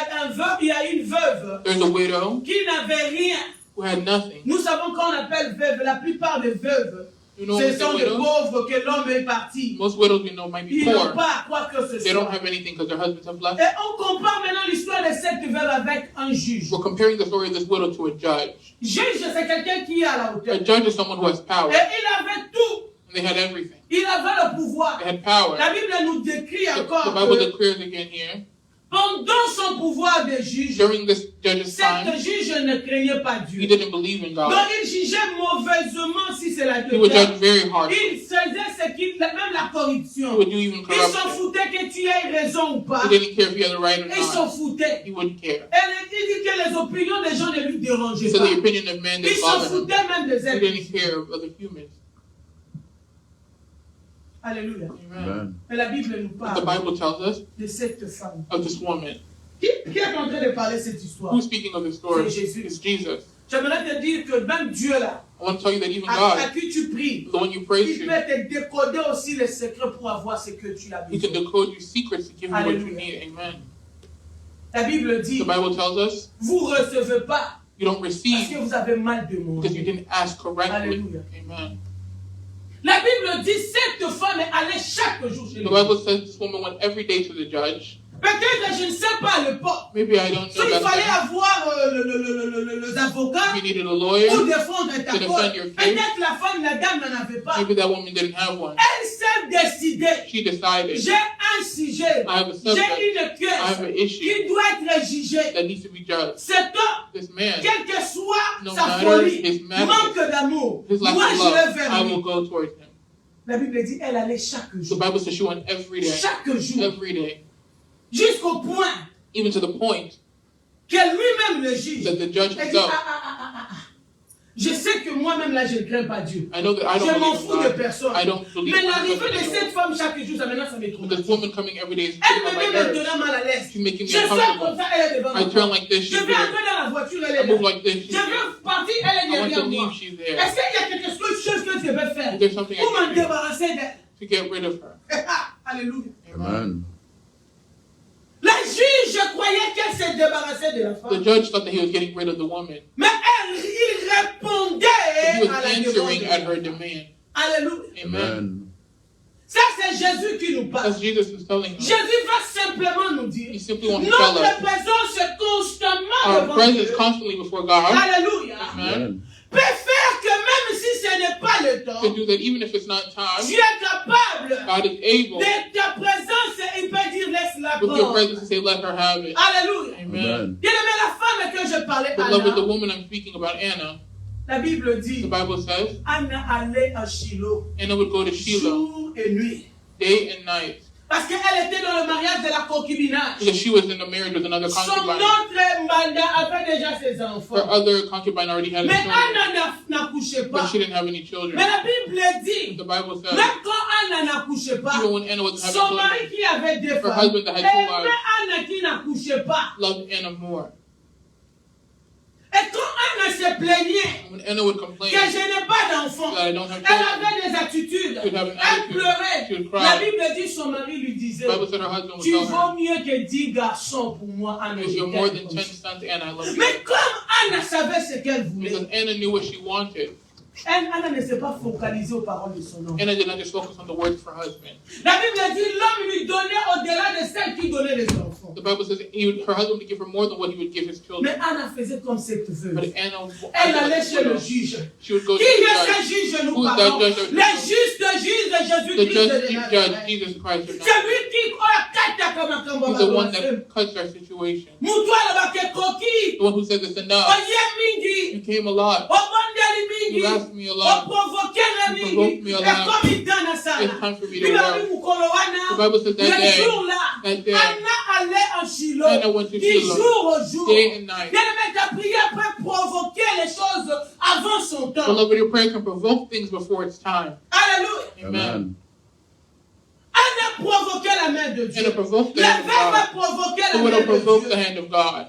une veuve There's a widow qui n'avait rien. who had nothing. Nous savons qu'on appelle veuve. La plupart des veuves, You know ce what sont the des widows? pauvres que l'homme est parti. Most widows we know might be Ils n'ont poor. pas quoi que ce They don't soit. have anything because their husbands have left. Et on compare maintenant l'histoire de cette veuve avec un juge. We're comparing the story of this widow to a judge. Juge, c'est quelqu'un qui est à la A hauteur. judge is someone who has power. Et il avait tout. And they had everything. Il avait le pouvoir. They had power. La Bible nous décrit The encore Bible que declares again here, pendant son pouvoir de juge, during this judge's cet time, juge ne craignait pas he Dieu. didn't believe in Donc God. il jugeait mauvaisement si c'est la He would Dieu. judge very hard. Il faisait ce qu'il, même la He corruption. would do even Il s'en corruption. foutait que tu aies raison ou pas. He didn't care if you had the right or Il s'en not. foutait. He wouldn't care. Et il dit que les opinions des gens ne lui dérangeaient So pas. the opinion of man Il didn't s'en bother him. foutait même des He êtres. didn't care of other humans. Alléluia. Amen. Mais la Bible nous The parle Bible tells us de cette femme. of this woman. Qui est en train de parler cette histoire? Who's speaking of this story? C'est Jésus. It's Jesus. J'aimerais te dire que même Dieu là, I want to tell you that even à God, qui tu pries, the one you pray il peut to, te décoder aussi les secrets pour avoir ce que tu as He can besoin. decode your secrets to give you what you Hallelujah. need. Amen. La Bible dit, The Bible tells us vous ne recevez pas you don't parce receive que vous avez mal because you demandé. didn't ask correctly. Hallelujah. Amen. La Bible dit, cette femme est allée chaque jour chez The lui. Bible says this woman went every day to the judge. Peut-être, je ne sais pas à l'époque, Maybe I don't know Il that fallait thing. avoir les avocats You needed a lawyer pour défendre ta to cause. defend your case. Peut-être la femme, la dame n'en avait pas. Maybe that woman didn't have one. Elle s'est décidée. She decided, J'ai un sujet. I have a J'ai subject, une I have case an issue qui doit être jugée. that needs to be judged. Cet homme, This man, quelle que soit no sa matter folie, his madness, manque d'amour, his lack moi of je vais love, vers I will lui. go towards him. La Bible dit, elle allait chaque The jour. Bible says she went every day, Chaque jour. every day, Jusqu'au point even to the point que lui-même le juge. that the judge Elle dit, himself, je sais que moi-même là, je ne crains pas Dieu. I know that I Je don't m'en believe fous in de God. personne. I don't believe Mais in l'arrivée God. de cette femme chaque jour, ça maintenant, ça me But traumatise. this woman coming every day is Elle putting on me my met nerves. maintenant mal à l'aise. She's making me Je sors comme uncomfortable. ça, elle est devant I turn moi. like this, Je she's vais there. entrer dans la voiture, elle I est move là. like this, Je she's there. veux partir, elle est I want to derrière moi. leave, she's there. Est-ce qu'il y a quelque chose que je peux faire Is there something pour I m'en can do débarrasser d'elle? to get rid of her? Alléluia. Amen. Le juge croyait qu'elle s'est débarrassée de la The femme. judge thought that he was getting rid of the woman. Mais il répondait He was à la answering at her demande. demand. Alléluia. Amen. Amen. Ça, c'est Jésus qui nous parle. That's Jesus is telling us. Jésus va simplement nous dire, He simply wants to tell notre us présence est constamment our devant presence Dieu. constantly before God. Alléluia. Amen. Amen. Peut faire que même si ce n'est pas le temps, Can do that even if it's not time. Dieu est capable God is able de ta présence, il peut dire laisse-la with your prendre. presence to say, let her have it. Alléluia. Amen. Amen. Bien aimé, la femme que je parlais, Beloved, the Anna, woman I'm speaking about, Anna, la Bible the dit, Bible says, Anna allait à Shiloh, Anna would go to Shiloh jour et nuit. day and night Parce qu'elle était dans le mariage de la concubinage. because she was in a marriage with another Son concubine. autre mandat avait déjà ses Her enfants. other concubine already had Mais children, Anna n'accouchait but pas. she didn't have any Mais children. la Bible dit, The Bible says, même quand Anna n'accouchait pas, even when Anna wasn't having son children, mari qui avait deux her femmes, husband that had two aimait wives Anna qui n'accouchait pas. loved Anna more. Et quand Anna se plaignait And when Anna would que complain je n'ai pas d'enfant, that I don't have elle children, avait des attitudes, she would have an elle attitude, she pleurait. would La cry. Bible dit, son mari lui disait, The Bible said her husband would tu tell her, vaux mieux que 10 garçons pour moi, Anna. because je you're more t'aime than comme 10 ça. sons, Anna, I love you. Mais comme Anna savait ce qu'elle voulait, Because Anna knew what she wanted. Anna ne s'est pas focalisée aux paroles de son homme. Anna did not just focus on the words of her husband. La Bible dit, l'homme lui donnait au-delà de celle qui donnait les enfants. The Bible says her husband would give her more than what he would give his Mais children. Anna faisait comme cette veuve. But Anna, Elle allait chez le juge. she would go to Qui est the ce judge. juge, nous Who's that parlons? judge? Le juste juge de The Jésus-Christ just de chief Nazareth. judge, Jesus Christ of C'est Nazareth. lui qui kata kama kamba He's the one baba. that cuts our situation. Mutu alabake koki. The one who says it's enough. Oye mingi. You came a lot. Obondeli mingi. You asked me a lot. Oprovokele mingi. provoked me a lot. Et comme il donne à ça. It's time for me to Bible dit work. mukolo wana. The Bible says Le that day, jour-là, that day, Anna allait en Shiloh. Anna went to Du Shiloh, jour au jour. day and night. Bien aimé, ta prière peut provoquer les choses avant son temps. Beloved, your prayer can provoke things before it's time. Alléluia. Amen. Anna provoquait la main de Dieu. Anna provoked the La hand of veuve God. provoquait The la widow main de provoked Dieu. the hand of God.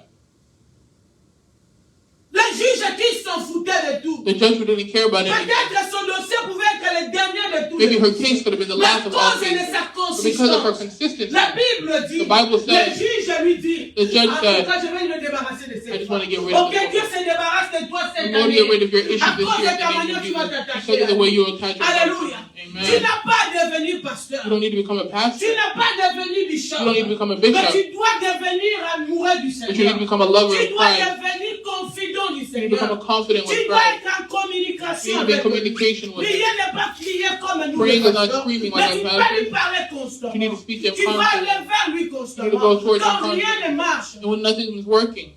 Le juge qui s'en foutait de tout. The judge didn't care about anything. Peut-être son dossier pouvait être le dernier de tous. Maybe her case could have been the Mais à last of all cause de cases. sa But because of her consistance. consistency, La Bible dit, The Bible le says, juge lui dit, the judge en said, tout cas, je vais me débarrasser de I cette just want to femme. get rid of Ok, this Dieu woman. se débarrasse de toi cette I'm going to année. get rid of your issues À this cause year de in ta the name manière, of tu vas Jesus. t'attacher Because of the à way lui. you attach yourself. Alléluia. Tu Amen. n'as pas devenu pasteur. You don't need to become a Tu pastor. n'as pas devenu bishop. You don't need to become a Mais bishop. tu dois devenir amoureux du But you need Seigneur. to become a lover Tu of dois Christ. devenir confident du You need to become a Seigneur. confident Tu with dois Christ. être en You communication need to be in avec lui. communication with Prier Him. n'est pas crier comme nous Praying les is not pasteurs, screaming mais like tu us peux lui pastors. parler You need constamment. to speak to Him Tu vas constantly. aller vers lui You need to constamment. go towards Him Quand rien constantly. ne marche, And when nothing is working,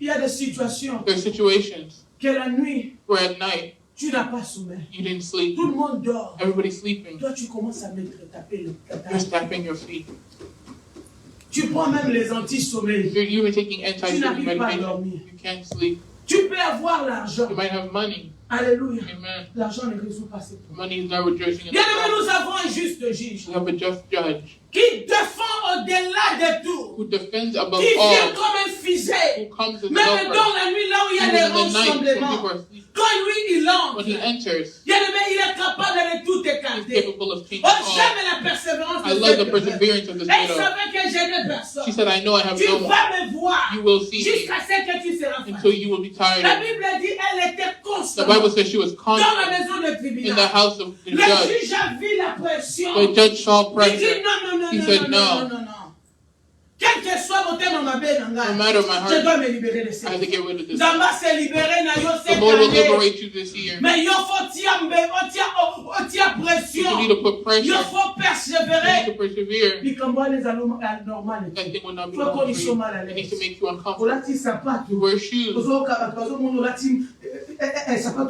il y a des situations there are situations que la nuit, where at night tu n'as pas sommeil. you didn't sleep. Tout le monde dort. Everybody's sleeping. Toi, tu commences à taper le You're cataracte. stamping your feet. Tu prends même les anti-sommeil. You're even taking Tu anti-sleep n'arrives pas à medication. dormir. You can't sleep. Tu peux avoir l'argent. You might have money. Alléluia. Amen. L'argent ne résout pas ces problèmes. Money is not rejoicing in Bien the aimé, Lord. nous avons un juste juge We have a just judge qui défend au-delà de tout. who defends above Qui vient all, comme un fusil. who comes as Même well dans la nuit, là où il y a Even des in the night, when rassemblements, people are sleeping, quand lui il when he entre, enters, bien aimé, il est capable de tout he's écarter. capable of changing Oh, all. j'aime la persévérance I de love the cette femme. perseverance of this Elle widow. savait que j'ai des She personnes. said, I know I have Tu no one. vas me voir You will see me jusqu'à ce que tu seras until fatigué. you will be tired. La of me. Bible dit, elle était The constamment Bible says she was dans la constant maison de in the tribunal. house of the Le judge. juge a vu la pression. The judge saw Il dit pressure. non, non, non, He non, said non, no. non, non, non. Que No matter my je heart, dois me libérer de I ça. have to get rid of this. Zamba s'est libéré na yo The cette Lord will année. liberate you this year. Mais il faut tirer pression. You need to put pressure. Il faut You persévérer. need to persevere. Puis quand on les normales. That thing will not be Toi, normal quand ils for sont you. mal à It needs l'aise. to make you uncomfortable. Olati sapato. You wear shoes.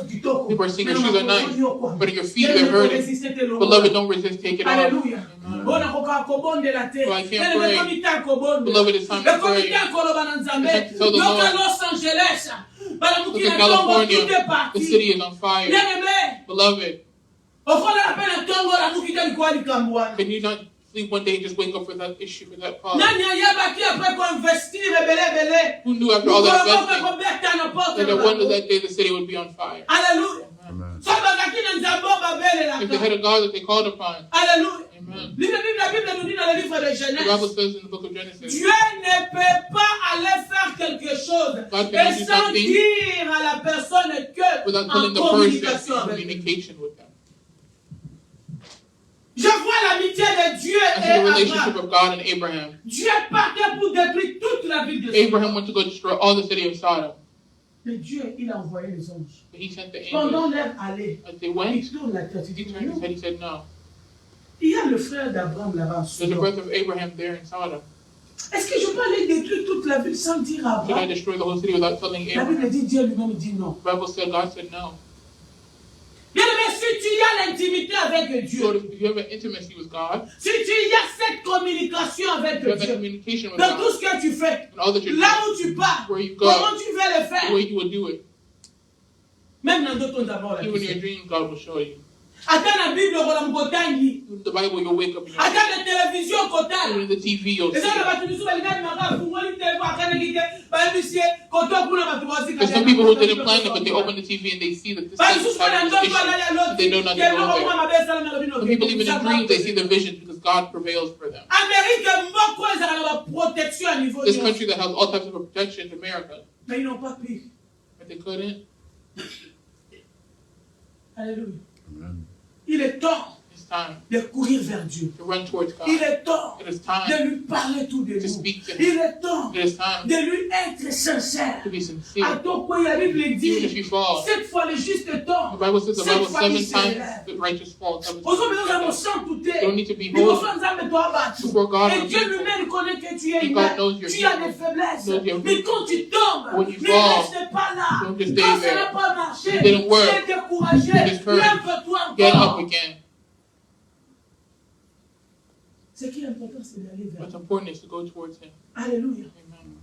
People People are saying your shoes are nice, but your feet are hurting. Beloved, don't resist. Take it off. Alléluia. Amen. So I can't pray. Beloved, it's time to pray. It's time to tell the Lord. Los Angeles. Look at California. The city is on fire. Beloved, can you not sleep one day and just wake up for that issue, for that cause? Who knew after all that investment that at one of that day the city would be on fire? Alléluia. Amen. If they had a God that they called upon. Alléluia. Amen. La Bible nous dit dans le livre de The Genèse, Bible says in the book of Genesis, Dieu ne peut pas aller faire quelque chose God cannot et do sans something dire à la personne que without en telling the communication person in avec lui. communication with them. Je vois l'amitié de Dieu I et see the relationship Abraham. of God and Abraham. Dieu partait pour détruire toute la ville de Sodome. Abraham went to go destroy all the city of Sodom. Mais Dieu, il a envoyé les anges. But he sent the Pendant angels. leur aller, As they went, il tourne la tête. Il he dit, turned his non. head, he said no. Il y a le frère d'Abraham là-bas. There's a Sodome. brother of Abraham there in Sodom. Est-ce que je peux aller détruire toute la ville sans dire à Should I Abraham? destroy the whole city without telling La Bible Abraham? dit, Dieu lui-même dit non. The Bible said, God said no. Bien aimé, si tu as l'intimité avec Dieu, So if you have an intimacy with God, si tu as cette communication avec if you have that Dieu, communication with dans tout God, ce que tu fais, and all that you're là doing, où tu pars, where you go, comment tu veux le the faire, way you will do it, même dans d'autres d'abord la even in your question. dreams, God will show you. Attends la Bible, on kotangi. Even the Bible, you'll wake up in your Attends la télévision even kotangi. in the TV, you'll Et see. ça, la batumisu balingani maka fungoli telepo akane kike, baebisie koto kuna batuwasi There's some people who didn't plan it, but they open the TV and they see that this thing is having this issue, but they know not to go there. Some people even in dreams, they see the vision because God prevails for them. Amérique mboko ezala na protection à niveau This nyonso. country that has all types of protection, America, Mais ils n'ont pas pu. but they couldn't. Alléluia. Amen. Il est temps It's time de courir vers Dieu. to run towards God. Il est temps It is de time lui parler tout de to nous. speak to Il Him. est temps It is time de lui être sincère. to be À sincere. ton point, la Bible Even if dit, you fall, cette fois le juste the temps. Bible says the Cette Bible fois, il 7 se times lève. the righteous fall. 7 Aujourd'hui, nous avons times. sans douter. You don't need to be Nous holy sommes âmes toi battu. before God. Et Dieu lui-même connaît que tu es And humain. God knows you're Tu as des human. faiblesses. Knows you're Mais weak. quand tu tombes, When you ne fall, reste pas là. don't just Quand stay ça there. n'a pas marché, It didn't work. tu es découragé. You're discouraged. Lève-toi Get up encore. again. Ce qui est important, c'est d'aller vers What's lui. important is to go towards Him. Alléluia. Amen.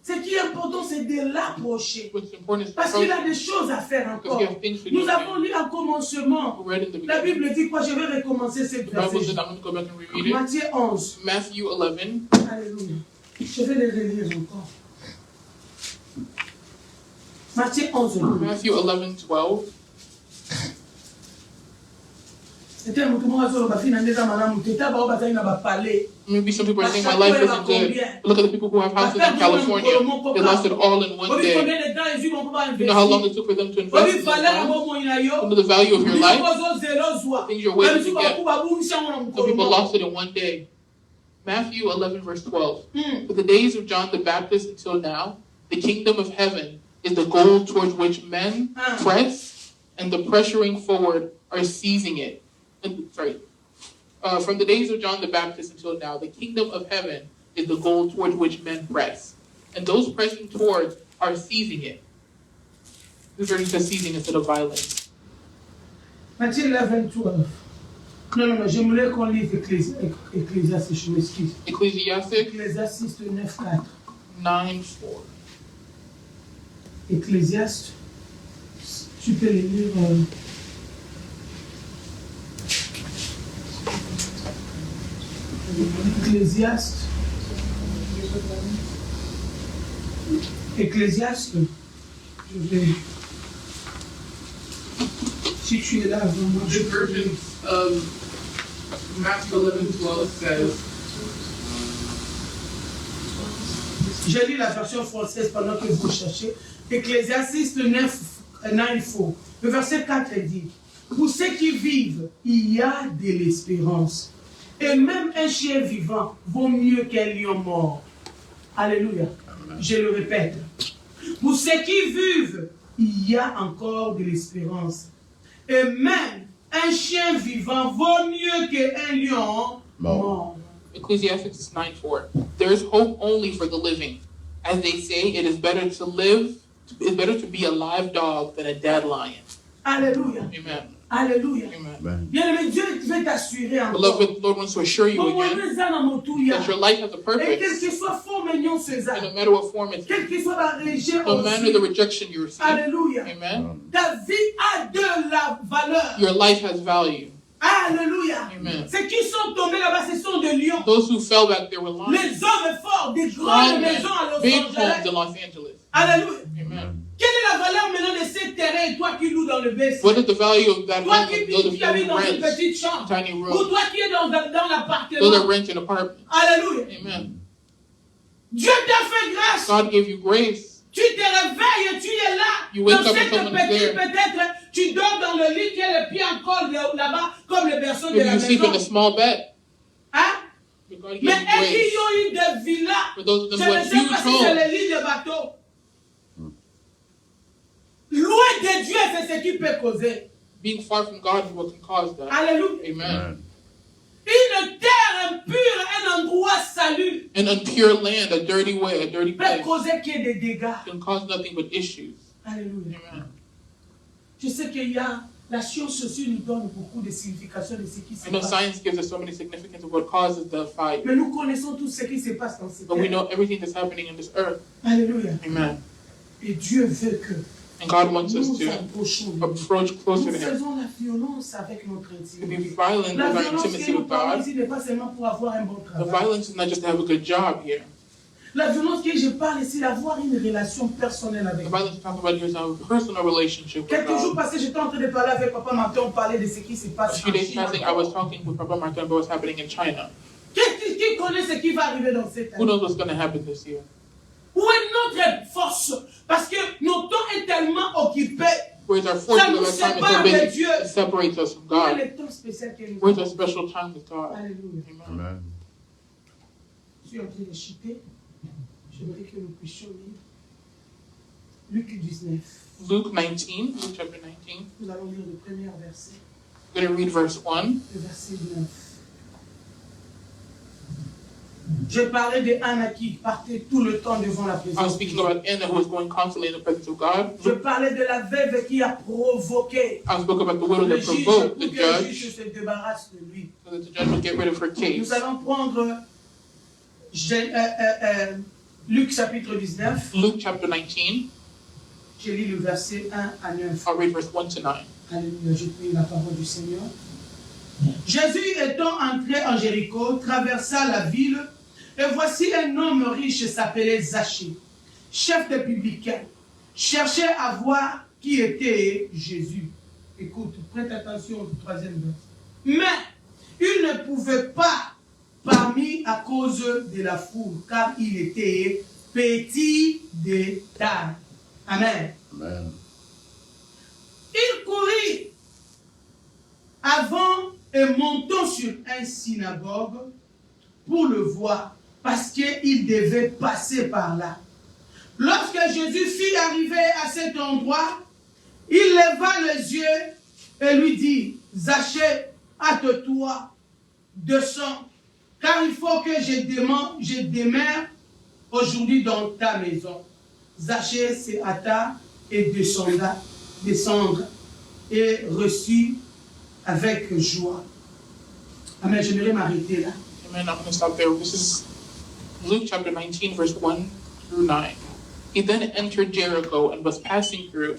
Ce qui est important, c'est de l'approcher. What's important is to Parce approach qu'il a Him des choses à faire because encore. He has things to do. Nous avons lu un commencement. We read in the La beginning. Bible dit quoi? Je vais recommencer cette The Bible verset. says, I'm going to go back and reread it. Matthieu 11. Matthew 11. Alléluia. Je vais les relire encore. Matthieu 11. Matthew 11:12. C'était un mouvement à solo, bafina ndeza malamu, teta bao batali na bapale. Maybe some people are saying my life isn't good. Look at the people who have houses in California. They lost it all in one Obi day. combien de temps ils vont pouvoir You know how long investir? it took for them to invest Obi in valeur their abo homes? mo ina yo. You know the value of your life? Biso zelo zwa. Things you're waiting to Biso get. bakuba bumisha wana Some people mukolo. lost it in one day. Matthew 11:12. Hmm. For the days of John the Baptist until now, the kingdom of heaven is the goal towards which men press, and the pressuring forward are seizing it. From the days of John the Baptist until now, the kingdom of heaven is the goal towards which men press, and those pressing towards are seizing it. This version says seizing instead of violence. Matthieu 11:12. Non, j'aimerais qu'on lise Ecclésiaste, je m'excuse. Ecclesiastes Ecclésiaste 9:4. 9:4. Ecclésiaste, tu peux les lire. Ecclésiaste, je vais. Si tu es là, vraiment, This version of Matthew 11:12 says, j'ai lu la version française pendant que vous cherchez. Ecclésiaste 9:4. Le verset 4 dit: pour ceux qui vivent, il y a de l'espérance. Et même un chien vivant vaut mieux qu'un lion mort. Alléluia. Je le répète. Pour ceux qui vivent, il y a encore de l'espérance. Et même un chien vivant vaut mieux qu'un lion mort. Ecclesiastes 9:4. There is hope only for the living. As they say, it is better to live, it's better to be a live dog than a dead lion. Alléluia. Amen. Alléluia. Amen. Bien-aimé, Dieu veut t'assurer encore. Beloved, the Lord wants to assure you Bon, again moi, dans mon tout, il y a- that your life has a Et quel purpose. que soit fort, mignon, And César. no matter what form it's in, Quel que soit la région no matter the aussi. rejection you receive. Alléluia. Amen. Ta vie a de la valeur. Your life has value. Alléluia. Amen. Ceux qui sont tombés là-bas, ce sont des lions. Those who fell back there were lions. Les hommes forts, des Strong grandes men, maisons à Los big homes Angeles. in Los Angeles. Alléluia. Amen. Quelle est la valeur maintenant de ces terrains et toi qui loues dans le BC? What is the value of that Toi home qui of those of vis you habites who dans une rent petite chambre. tiny Ou rooms? toi qui es dans Those that l'appartement. rent an apartment. Alléluia. Amen. Dieu t'a fait grâce. God gave you grace. Tu te réveilles et tu es là. You wake Dans up and cette someone is petite, there. peut-être, tu dors dans le lit qui est le pied encore là-bas, comme les personnes de Maybe la you sleep in a maison. small bed. Hein? But God gave Mais you eux qui grace. ont eu des villas, For those of je them who ne have sais pas huge si c'est homes, le lit de bateau. Loin de Dieu, c'est ce qui peut causer. being far from God is what can cause that. Alléluia. Amen. Une terre impure, un endroit salut, An impure land, a dirty way, a dirty peut place, causer qu'il y ait des dégâts. can cause nothing but issues. Alléluia. Amen. Je sais qu'il y a, la science aussi nous donne beaucoup de signification de ce qui se I know passe. science gives us so many significance of what causes the fire, Mais nous connaissons tout ce qui se passe dans cette but we terre. know everything that's happening in this earth. Alléluia. Amen. Et Dieu veut que And God wants us nous to approchons de lui. approach closer Nous to Him, faisons la violence avec notre to be intimité. violent La with our violence intimacy que nous with parlons God. ici n'est pas seulement pour avoir un bon The travail. violence is not just to have a good job here. La violence que je parle ici, d'avoir une relation personnelle The avec Dieu. violence is talking about your personal relationship with Quelques jours God. passés, j'étais en train de parler avec Papa Martin, on parlait de ce qui se A passe few en days Chine. passing, I was talking with Papa Martin about what's happening in China. Qui connaît ce qui va arriver dans cette Who année? knows what's going to happen this year? Où est notre force? Parce que notre temps est tellement occupé. Where's our Ça fortune nous of our time is sépare so de busy? Dieu. It separates us from Où est God. le temps spécial que nous Where's our avons? special time with God? Alléluia. Amen. Amen. Je suis en train de chuter. J'aimerais que nous puissions lire Luc 19. Luke 19, Luke chapter 19. Nous allons lire le premier verset, I'm going to read verse 1. le verset 9. Je parlais de Anna qui partait tout le temps devant la I was présence de speaking Dieu. about Anna who was going constantly in the presence of God. Je parlais de la veuve qui a provoqué I spoke about the widow le that juge provoked pour the que le judge juge se débarrasse de lui. so that the judge would get rid of her case. Nous allons prendre Luc chapitre 19. Luke chapter 19, Je lis le verset 1 à 9. I'll read verse 1 to 9. Alléluia, je prie la parole du Seigneur. Jésus étant entré en Jéricho, traversa la ville, et voici un homme riche s'appelait Zachée, chef des publicains, cherchait à voir qui était Jésus. Écoute, prête attention au troisième verset. Mais il ne pouvait pas parmi à cause de la foule, car il était petit de taille. Amen. Amen. Il courut avant et montant sur un synagogue pour le voir, parce qu'il devait passer par là. Lorsque Jésus fut arrivé à cet endroit, il leva les yeux et lui dit, Zachée, hâte-toi, descends, car il faut que je demeure aujourd'hui dans ta maison. Zachée se hâta et descendre et reçut avec joie. Amen. J'aimerais m'arrêter là. Amen. I'm going to stop there. This is Luke chapter 19, verse 1 through 9. He then entered Jericho and was passing through.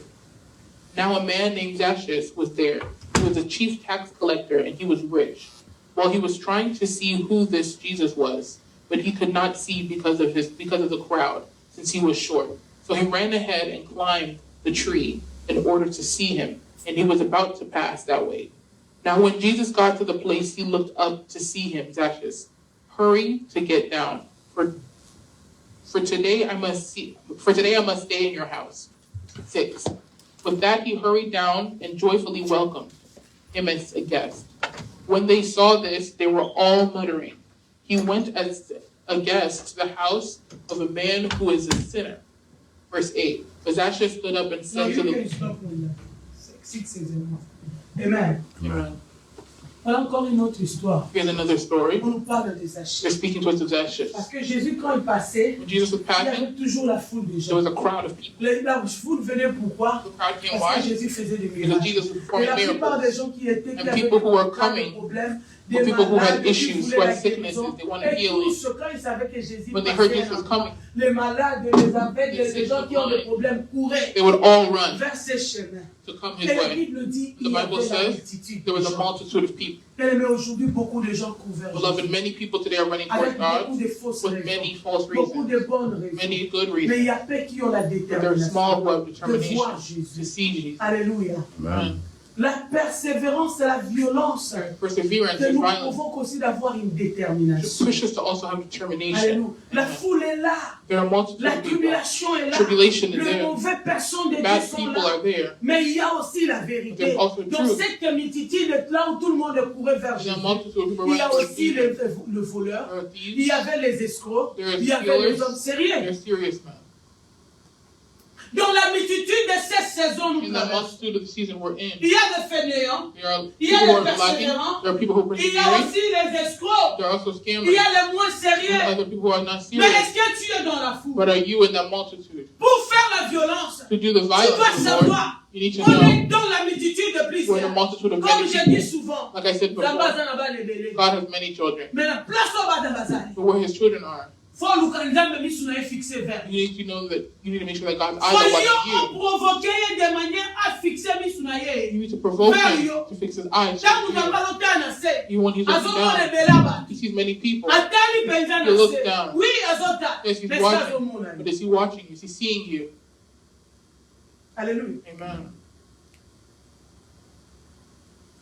Now a man named Zacchaeus was there. He was a chief tax collector and he was rich. While he was trying to see who this Jesus was, but he could not see because of the crowd, since he was short. So he ran ahead and climbed the tree in order to see him, and he was about to pass that way. Now when Jesus got to the place, he looked up to see him, Zacchaeus. Hurry to get down, for today I must stay in your house. 6. With that he hurried down and joyfully welcomed him as a guest. When they saw this, they were all muttering. He went as a guest to the house of a man who is a sinner. Verse 8. But Zacchaeus stood up and No, said you to can the... stop on that. 6 is enough. Amen. Amen. Voilà encore une autre histoire. Here's another story. On nous parle des They're Zacchaeus. speaking to us of Zacchaeus. Parce que Jésus, quand il passait, When Jesus was il y passing, avait toujours la foule des there gens. was a crowd of people. La foule venait pourquoi? The crowd came Parce que why? Jésus faisait des Because miracles. Jesus was Et performing la plupart des miracles. gens qui étaient, qui And avaient people who were des coming, problèmes, or des people who had malades, qui issues, voulaient who la had sicknesses, guérison. they wanted Et healing. tous, quand ils savaient que Jésus When they heard passait, Jesus was coming, les malades, les aveugles, They les gens qui ont des problèmes couraient they would all run vers ces chemins. to come Et his la way. Bible dit The qu'il y Bible avait la says multitude. there was de a gens. multitude of people. Et mais aujourd'hui, beaucoup de gens courent vers Beloved, Jésus. many people today are running towards Avec beaucoup God de fausses with raisons. many false Beaucoup de reasons, bonnes raisons. many good Mais il reasons. y a peu qui ont la But there are small who have détermination de voir determination to Jésus. see Jesus. Alléluia. Amen. La persévérance et la violence Perseverance que and nous violence provoquent aussi d'avoir une should détermination. push us to also have determination. Alléluia. La foule est là. There are multitudes La of people. tribulation est là. Tribulation is Les there. mauvaises personnes de Dieu Bad sont people là. are there. Mais il y a aussi la vérité. There's also Dans truth. cette multitude là où tout le monde courait vers There's a Jésus, multitude of people il y a running towards aussi Jesus. le voleur, There are il thieves. y avait les escrocs, There are il y avait les stealers. hommes sérieux. There are serious men. Dans la multitude de cette saison, nous In the traversons. multitude of the season we're in, Il y a des fainéants, there are il y a people who les are lacking. persévérants, There are people who are il y a persevering. aussi les escrocs, There are also il scammers. y a les moins There are sérieux. other people who are not Mais serious. est-ce que tu es dans la foule? But are you in that multitude? Pour faire la violence, To do the tu dois violence, Lord, savoir, you need to on know est dans la multitude de we're in a plusieurs. multitude of Comme many je dis people. souvent, Like I said la before, base n'a pas les délais. God has many children. Mais la place au bas de la base, But where his children are, faut localiser même si on est fixé vers you need to know that you need to make sure that God's eyes faut are y watching provoquer de manière à fixer mis sur you. You need to provoke him to fix his eyes. Tant to que you. pas longtemps na se. Even when he's looking Azomona down, belaba. he sees many people. Atali penza He na looks se. down. Oui, azota. Yes, he's Mais watching. ça azomona. But is he watching you? Is he seeing you? Alléluia. Amen.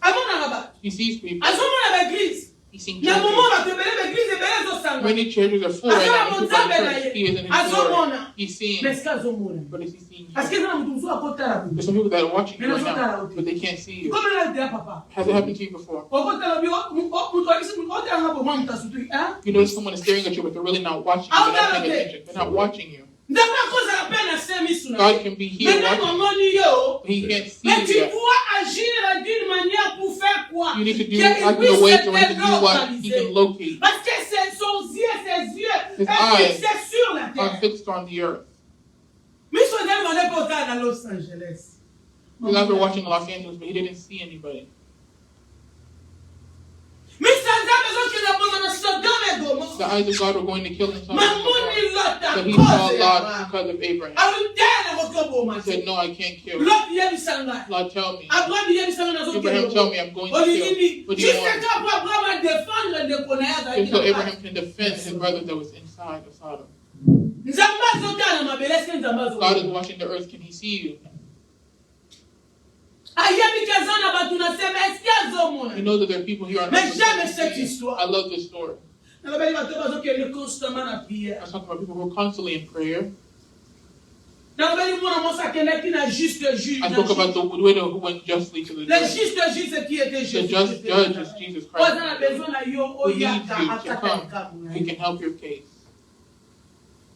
Amona ngaba. He sees people. Azomona l'église. He's seeing Na churches. moment ba te bele l'église bele zo sanga. Many churches are full right now. Azomona People are in montabe na church. He is in ye. his glory. Azomona. He's seeing. Mais ça azomona. But is he seeing Parce you? que na mtu mzuri akotala There's some people that are watching you Mais right nous now, autres, but they can't see you. Comme là de papa. Has it happened to you before? Okotala bi mtu alisi mtu ngabo mwa mtasutu. Hein? You notice someone is staring at you, but they're really not watching you. They're not paying attention. They're not watching you. Ndakwa koza la peine à mis sur God can be here Maintenant, watching you, maman dit yo. but He can't see Mais you tu yet. dois agir d'une manière pour faire quoi? You need to do Qu'il act in a puisse way te to do what He localiser. can locate. Parce que ses yeux His est eyes fixé sur la are terre. fixed on the earth. Mais son ami n'est pas au à Los Angeles. You guys were watching Los Angeles, but He didn't see anybody. Mais ça a besoin qu'il a besoin de Sodome et Gomorrhe. The eyes of God were going to kill him, Mamoni Lot but a He saw causé Lot là-bas. because of Abraham. Arundel a recobo He said, "No, I can't kill." Lot yé bisanga. Lord, tell me. Abraham yé bisanga na Abraham, tell me, I'm going to kill. What do you Jusqu'à want? quand Abraham a défendre de Konaïa Just so Abraham can defend his brother that was inside of Sodom. Nzamba zotana mabele est-ce que Nzamba God is zotana? watching the earth. Can He see you? Ayebi kazana batu na sema est-ce qu'il azomona? He knows that there are people here on Mais earth. jamais that cette can see you. histoire. I love this story. Na babeli bato bazokende constamment na I prière. was talking about people who are constantly in prayer. Na babeli mwana mwasi akendaki na juste juge. I spoke about the widow who went justly to the Le judge. juste juge c'est qui était The Jésus. just judge is Jesus Oza na Christ. besoin na yo Who needs oyaka you to akata come. likabu na He ye. can help your case.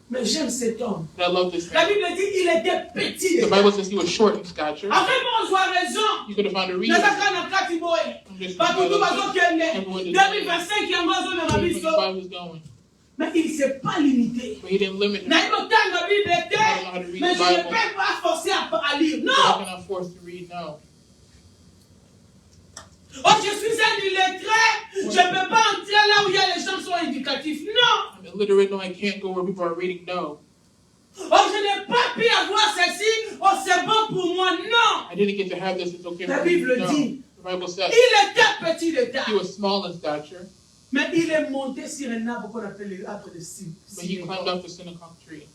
Mais j'aime cet homme. And I love this La man. Bible dit il était petit. The Bible says he was short in stature. Après bon, on a raison. You could have found a reason. Nazaka na kati boy. I'm just Batutu bazokende. Everyone is 2025 yango azomema biso. 2025 is going. Mais il ne s'est pas limité. But he didn't limit him. Na yokotanga Bible I don't know how to te. read Mais the je ne Bible. peux pas forcer à lire. So Non. how can I force to read? No. Oh, je suis un illettré. Je ne peux pas entrer là où il y a les gens qui sont éducatifs. Non. I'm illiterate. No, I can't go where people are reading. No. Oh, je n'ai pas pu avoir ceci. Oh, c'est bon pour moi. Non. I didn't get to have this. It's okay La for me. Bible No. dit. The Bible says Il était petit d'état. he was small in stature, Mais il est monté sur un arbre qu'on appelle l'arbre de but he climbed up the synagogue tree.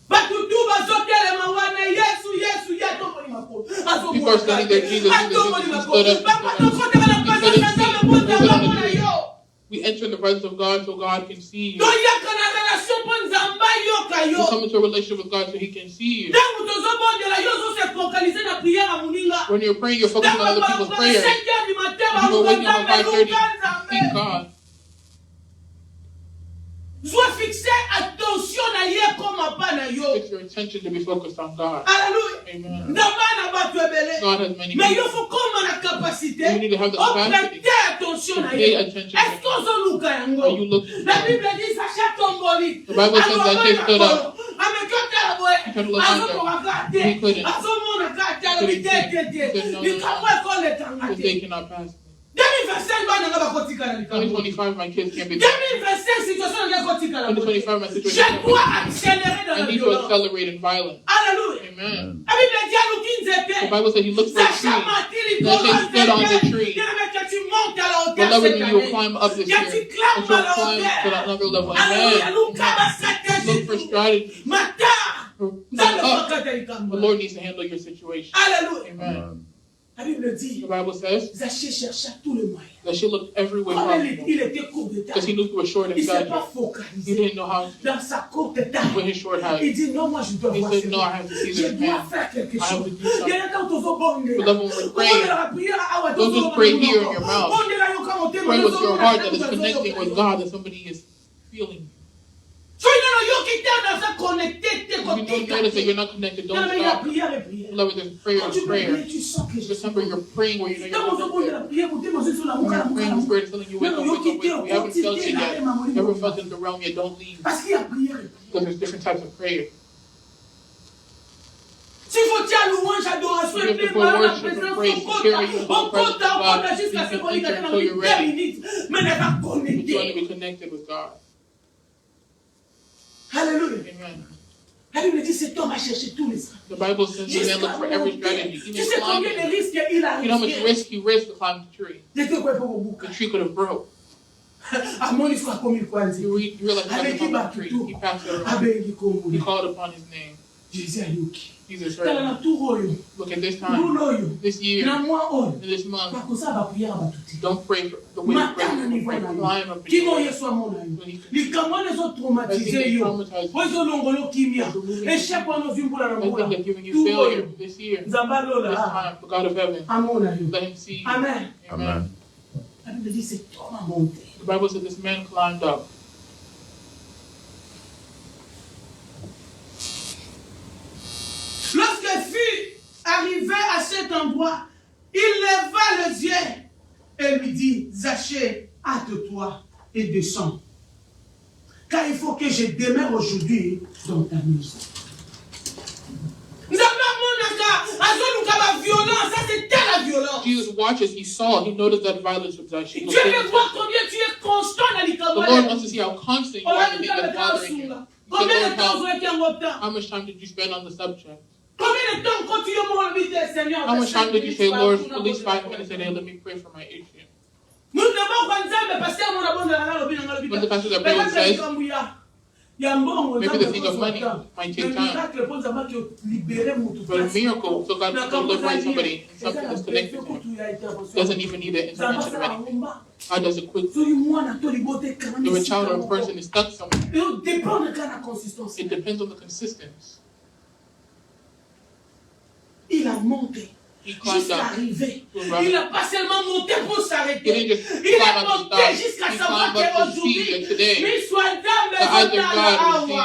Batutu bazotelema wana Yesu Yesu yatomoni makolo. People are standing there, Jesus, Atomoni Jesus, makolo. Jesus, Bakotokotela na Jesus, pesa Jesus, sana mona Jesus, mona Jesus. yo. We enter in the presence of God so God can see you. Toyaka na relation po nzamba yoka We yo. come into a relationship with God so He can see you. Tangu tozobondela yo zo se focaliser na prière à muninga. When you're praying, you're focusing on other people's prayers. 5 heures du matin If you were waking up at 5:30, seek God. Sois fixé attention na ye comme pas na yo. Fix your attention to be focused on God. Alléluia. Amen. Mais God has many il people. faut comme la capacité You need to have the capacity prêter attention to na pay ye. attention Est-ce to qu'on God. se look Are you yango? looking La for Bible Him? dit Sacha tomboli. The Bible says that they stood up. He couldn't look under. He couldn't. Because they cannot pass me. 2025, my kids can't be there. 2025, my situation can't be there. I need to accelerate in violence. Alléluia. Amen. La Bible dit à nous qui nous The étaient. Bible said he looked for a tree. That they stood on the tree. Beloved, you will climb up this year. And you'll climb to that another level. Amen. Look for strategy. The Lord needs to handle your situation. Alléluia. Amen. La Bible dit, The Bible says Zachée chercha tout le moyen. that she looked everywhere Comme possible. il était court de Because he taille, knew he was short il in ne s'est stature. pas He focalisé didn't know how dans sa courte with taille. his short height. Il dit non, moi je dois He voir said, ce no, I have to see Je this dois man. faire quelque I have chose. to do Il y something. a quand on se bonde. Beloved, when we're praying, don't just pray here in your mouth. Pray with your heart that is connecting with God, that somebody is feeling. So il y a yo qui t'aide dans sa connecté, t'es If you don't notice that you're not connected, don't Il y a stop. prière et prière. Beloved, there's prayer Quand and tu peux prayer. prier, tu sens que Just remember, you're praying where you know Quand on se you're bonde la connected. prière, écoutez, moi je suis là, mon When cœur, you're mon praying, cœur. the Spirit is telling you, wake up, wake up, wake up. We haven't felt it yet. You haven't felt in the realm yet, don't leave. Parce qu'il y a prière et prière. Because there's different types of prayer. S'il faut dire louange, adoration You et have to prière, put la worship présence, and praise to carry you to the presence of God. jusqu'à ce You qu'on can y enter dans until you're 10 ready. minutes, mais elle va But you want to connecter. be connected with God. Alléluia. Amen. La Bible dit cet homme a cherché tous les stratégies. The Bible says the man looked for every strategy. Tu Even sais combien de climbing. risques il a You know how much risqué? risk he risked to climb the tree. J'étais quoi pour vous? The tree could have broke. À mon histoire comme il croit dire. You realize he Avec passed qui upon bat the tree. tout? He passed it around. Abengi comme He vous. called upon his name. Jésus a yoki. He's a Tala servant. na tout royo. Look at this Nous time, loyo. this year, Na moi oyo. in this month. Parce que ça va prière va tout. Don't pray for the way you pray. Don't pray. Climb up Qui in n'ont the yesu amona yo. When he Likambo les autres I think traumatisé they yo. traumatized you. Ozo longolo kimia. Échec wana zimbola na I think mbola. they're giving you Tout failure royo. this year. Nzamba This lola. time, the God of heaven, Amona yo. let him see you. Amen. Amen. La Bible dit cet homme a monté. The Bible said this man climbed up. Lorsqu'il fut arrivé à cet endroit, il leva les yeux et lui dit, Zachée, hâte-toi et descends. Car il faut que je demeure aujourd'hui dans ta maison. Ça c'était la violence. Jesus watches, he saw, he noticed that violence of Zacchaeus. Dieu veut voir combien tu es constant dans les The Lord wants camarades. to see how constant you are in the thing that's bothering you. He said, Combien Lord, de temps vous êtes en retard? how much time did you spend on the subject? Combien de temps quand tu es mort, lui dit Seigneur? How much time did you say, Lord, at least 5 minutes a day, let me pray for my issue? Nous devons voir Nzambe parce que mon abonne la lobby dans le When the pastor that prayer says, maybe the thing of money might take time. But a miracle, so God can liberate somebody in something that's connected to him. Doesn't even need the intervention of anything. God does it quickly. If a child or a person is stuck somewhere, it depends on the consistency. Il a monté He climbed jusqu'à up. arriver. to Il Robert. n'a pas seulement monté pour He s'arrêter. didn't just Il climb a up to monté stop. jusqu'à He savoir climbed up to see qu'aujourd'hui, that today, mais soit dame, that either God will see mais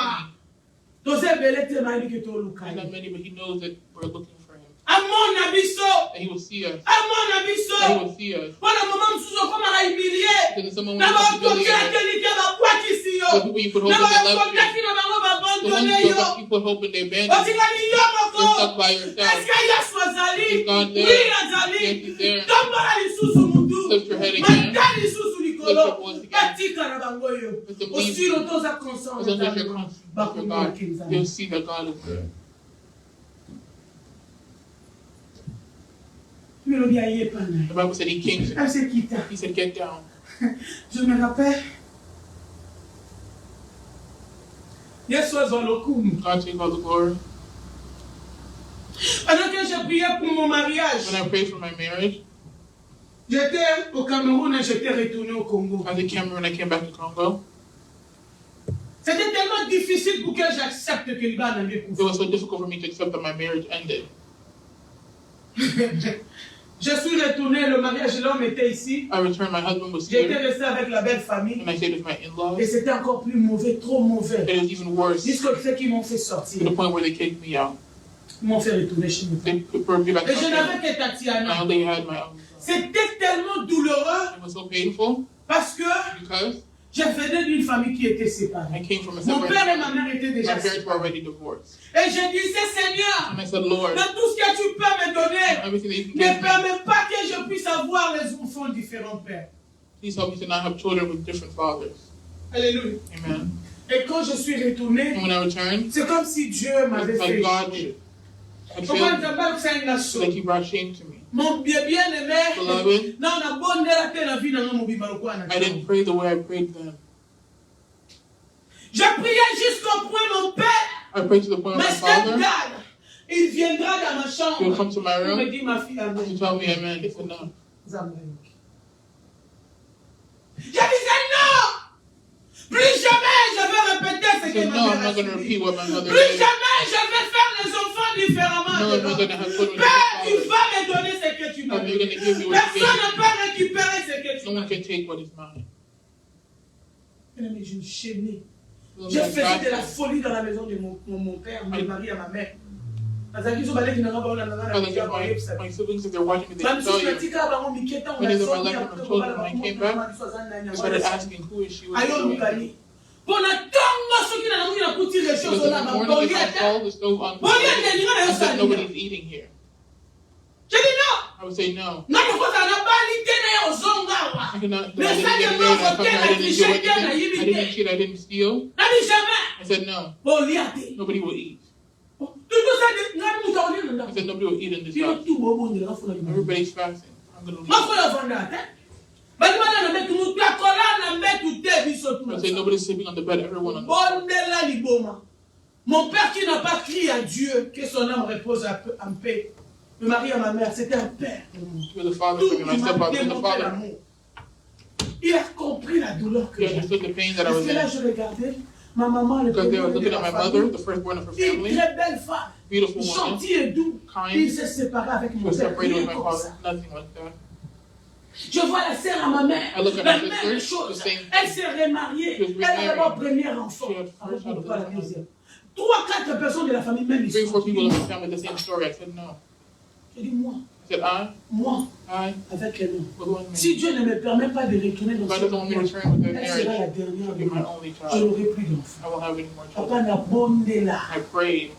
and not many, but he knows that we're looking for him. Amon abiso, And he will see us. Amon And he abiso. will see us. Voilà maman msuzo kama humilié. Then someone Na will ba humiliate kokia us. kelike ba kwa kisiyo. The people you put hope Na in, ba they left kokia you. kina bango ba The ones abandonné you yo. put hope in, they abandoned you. Otikali yo You're moko. stuck by yourself. Est-ce que Yesu azali? Is God there? Oui, azali. Yes, he's there. Tombola lisusu mundu. Lift your head again. Mata lisusu Lift likolo. your voice again. Batika na bango yo. Let them leave Aussi you. longtemps za conscience. As long as you're conscious of your God, you'll see that God is there. The Bible said he came to Elle se quitta. He said, get down. Je me rappelle. Yesu azolokumu. God take all the glory. Pendant que j'ai prié pour mon mariage, When I prayed for my marriage, j'étais au Cameroun et j'étais retourné au Congo. I was in Cameroon, I came back to Congo. C'était tellement difficile pour que j'accepte que Liban allait It was so difficult for me to accept that my marriage ended. Je suis retourné, le mariage de l'homme était ici. I returned, my husband was J'étais here, resté avec la belle famille. and I stayed with my in-laws. Et c'était encore plus mauvais, trop mauvais. It was even worse, to Jusqu'à ce qu'ils m'ont fait the sortir. point where they kicked me out. Ils m'ont fait retourner chez mes They parents. brought me back Et to je my n'avais family. que Tatiana. I only had my own son. C'était tellement douloureux It was so painful parce que because je venais d'une famille qui était séparée. I came from a Mon separate père et ma family. mère étaient My déjà parents were séparés. already divorced. Et je disais, Seigneur, And I said, Lord, dans tout ce que tu peux me donner, everything that you can ne give me, permets pas que je puisse avoir les enfants différents pères. please help me to not have children with different fathers. Alléluia. Amen. Et quand je suis retourné, And when I returned, c'est comme si Dieu m'avait it's fait like God échouer. had Pourquoi failed tu me. n'as pas fait une It's like nation? He brought shame to me. Mon bien-aimé, Beloved, non, on a bonne la terre, la vie dans mon bimba, le quoi, on a I didn't pray the way I prayed then. Je priais jusqu'au point, mon père, I prayed to the point of mais my father. step-dad, il viendra dans ma He would chambre come to my pour me room dire, ma fille, to amen. tell me amen. He said no. Je disais non! Plus jamais je vais répéter ce He que said ma no, I'm mère a not going to subi. repeat what my mother Plus did. jamais je vais faire les enfants différemment No, de I'm not going to l'autre. have children with Père, tu different vas me donner ce que tu m'as fathers. You're going donné. to give me what you Personne gave ne peut récupérer ce que me. tu No m'as one donné. can take what is mine. Mais je me chaînais. So Je like faisais de la God, folie dans la maison de mon père, mon mari et ma mère. Nazalaki zo baleki na ngaba ona na I look at my siblings, if they're watching me, they can tell you. Many of them are left from children. When I came back, I started asking, who is she? What is she doing? ayolukani mpona ntongo soki na namuki nakuti Because resho in the ozolamba morning, bongi if I ata call the stove on, bongi ata elinga na I yo said salia nobody's eating here. je dis non I would say no. nga mokozala na bali te na ye ozonga awa I cannot. I Mais didn't ça, get you married. know, I come here. I didn't do for anything. ten, I you didn't did. cheat. I didn't steal. nani jamais I said no. bolia te Nobody will eat. tutusadi nga mutu aolia na I ndako said nobody will eat in this bino house. tu bobongela ngafuna bino Everybody's fasting. I'm gonna leave. makola vanda te balibana na mbetu mutu akola na mbetu te biso I say tu nobody's sleeping on the bed. Everyone on the floor. bondela liboma mon père qui n'a pas crié à Dieu que son âme repose en paix le mari à ma mère c'était un père You're the father tout for me. My il m'a stepfather was the démontré father. l'amour il a compris la douleur que He j'avais understood the pain that I parce was que là in. je regardais ma maman le Because they were premier looking de at la my mother, famille the firstborn of her une family, très belle femme beautiful woman. gentil et doux Kind. il s'est séparé avec She mon was père separated with rien my comme father. ça Nothing like that. je vois la sœur à ma mère I look at la my même sister, chose the same elle s'est remariée She was elle a remarried. d'abord premier enfant She had avant first had de pas la a deuxième 3-4 personnes de la famille même 3 or 4 people in histoire my family, the same story. I said no. je dis moi I said moi I, avec un homme with one man. si Dieu ne me permet pas de retourner dans If I ce doesn't want me to mariage, return with that elle sera la marriage, dernière she'll de be my moi. only Je child. n'aurai plus d'enfants. I won't have any more children. Papa na bondela. I prayed.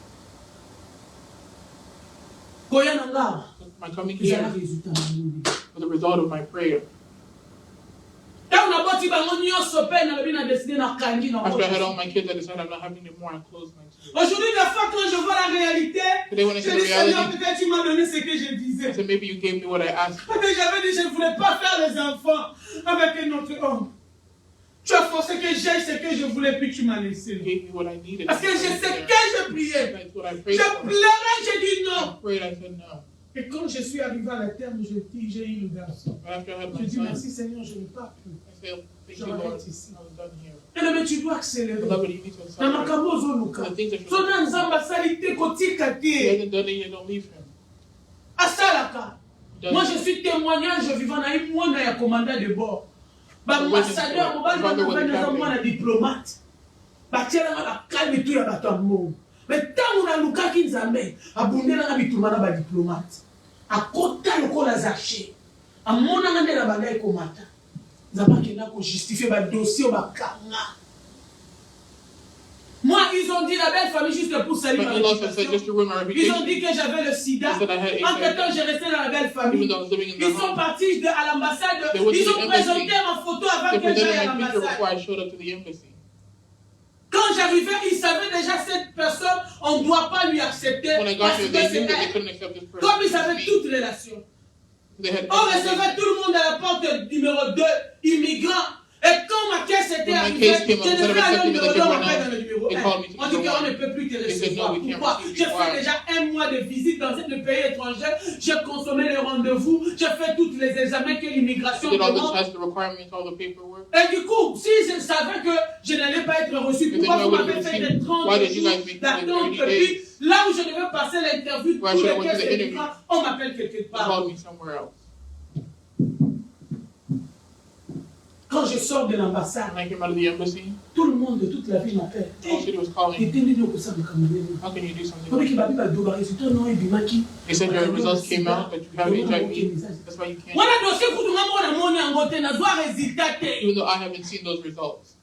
Koya na nga. My coming Ezala here résultat na nini. was the result of my prayer. Ntango naboti bango nyonso mpe nalobi na décidé na kangi na After I had all bango. my kids, I decided I'm not having any more. I closed my tears. Aujourd'hui, des fois, quand je vois la réalité, Today, when I je see the dis Seigneur, reality, peut-être tu m'as donné ce que je I disais. said maybe you gave me what I asked for. Peut-être j'avais dit je ne voulais pas faire les enfants avec un autre homme. Tu as forcé que j'aille ce que je voulais, puis tu m'as You laissé. gave me what I needed. Parce que je sais que je priais. That's what I Je prayed for. pleurais, je dis I non. prayed, I said no. Et quand je suis arrivé à la terme, j'ai eu le garçon. But after I had Je my dis son, merci Seigneur, je n'ai pas pu. I said, thank Je you, Lord. m'arrête ici. I was done here. Mais tu dois accélérer. Beloved, you need to Na accelerate. makambo ozoluka. The things that you Sona nzambe asali te kotika He te. hasn't done it yet, don't leave him. Asalaka. He Moi, does je it. suis témoignage vivant na imwana ya commandant de bord. Ambassadeur, mobali na mwana diplomate. Batielanga bakalme tu ya bato ya mbongo. Mais ntango nalukaki nzambe, abundelanga bituma na badiplomate. Akota lokola Zaché. Amonanga nde na banda ekomata. Nzambe akenda kojustifier badossier bakanga. Moi, ils ont dit la belle famille juste pour saluer ma My in-laws have said réputation. just to ruin my Ils ont reputation. dit que j'avais le sida. They said I had Entre temps, HIV. j'ai resté dans la belle Even famille. though I was living in Ils the sont home, partis à l'ambassade. They went to Ils the ont embassy. présenté ma photo they avant que j'aille presented à my picture l'ambassade. before I showed up to the embassy. Quand j'arrivais, ils savaient déjà cette personne, on ne doit pas lui accepter. When I got Parce here, que they c'est knew that they elle. couldn't accept this person. Comme ils avaient Me. toutes les nations. They had On recevait tout le monde à la porte numéro 2, immigrants. Et Et quand ma caisse était When my arrivée, case came up, je instead of devais aller au accepting numéro it, 2, they on said, m'appelle dans le numéro They 1. called me to On dit number qu'on ne one. peut plus te They said, recevoir. no, we can't Pourquoi? receive J'ai you. fait Why? déjà 1 mois de visite dans le pays étranger. J'ai consommé les rendez-vous. J'ai fait tous les examens que l'immigration I did all the demande. tests, the requirements, all the paperwork. Et du coup, si je savais que je n'allais pas être reçu, But then pourquoi I vous would m'avez have fait seen, des 30 why did you jours guys make me d'attente? 30 Puis days? là où je devais passer l'interview, Why tous should I les went to caisses the et interview? l'écran, on m'appelle quelque They part. called me somewhere else. Quand je sors de l'ambassade, When I came out of the embassy, tout le monde de toute la ville m'appelle. the whole city was calling me. How How can you do something like that? They said your results came out, but you have HIV. That's why you can't. Even though I haven't seen those results.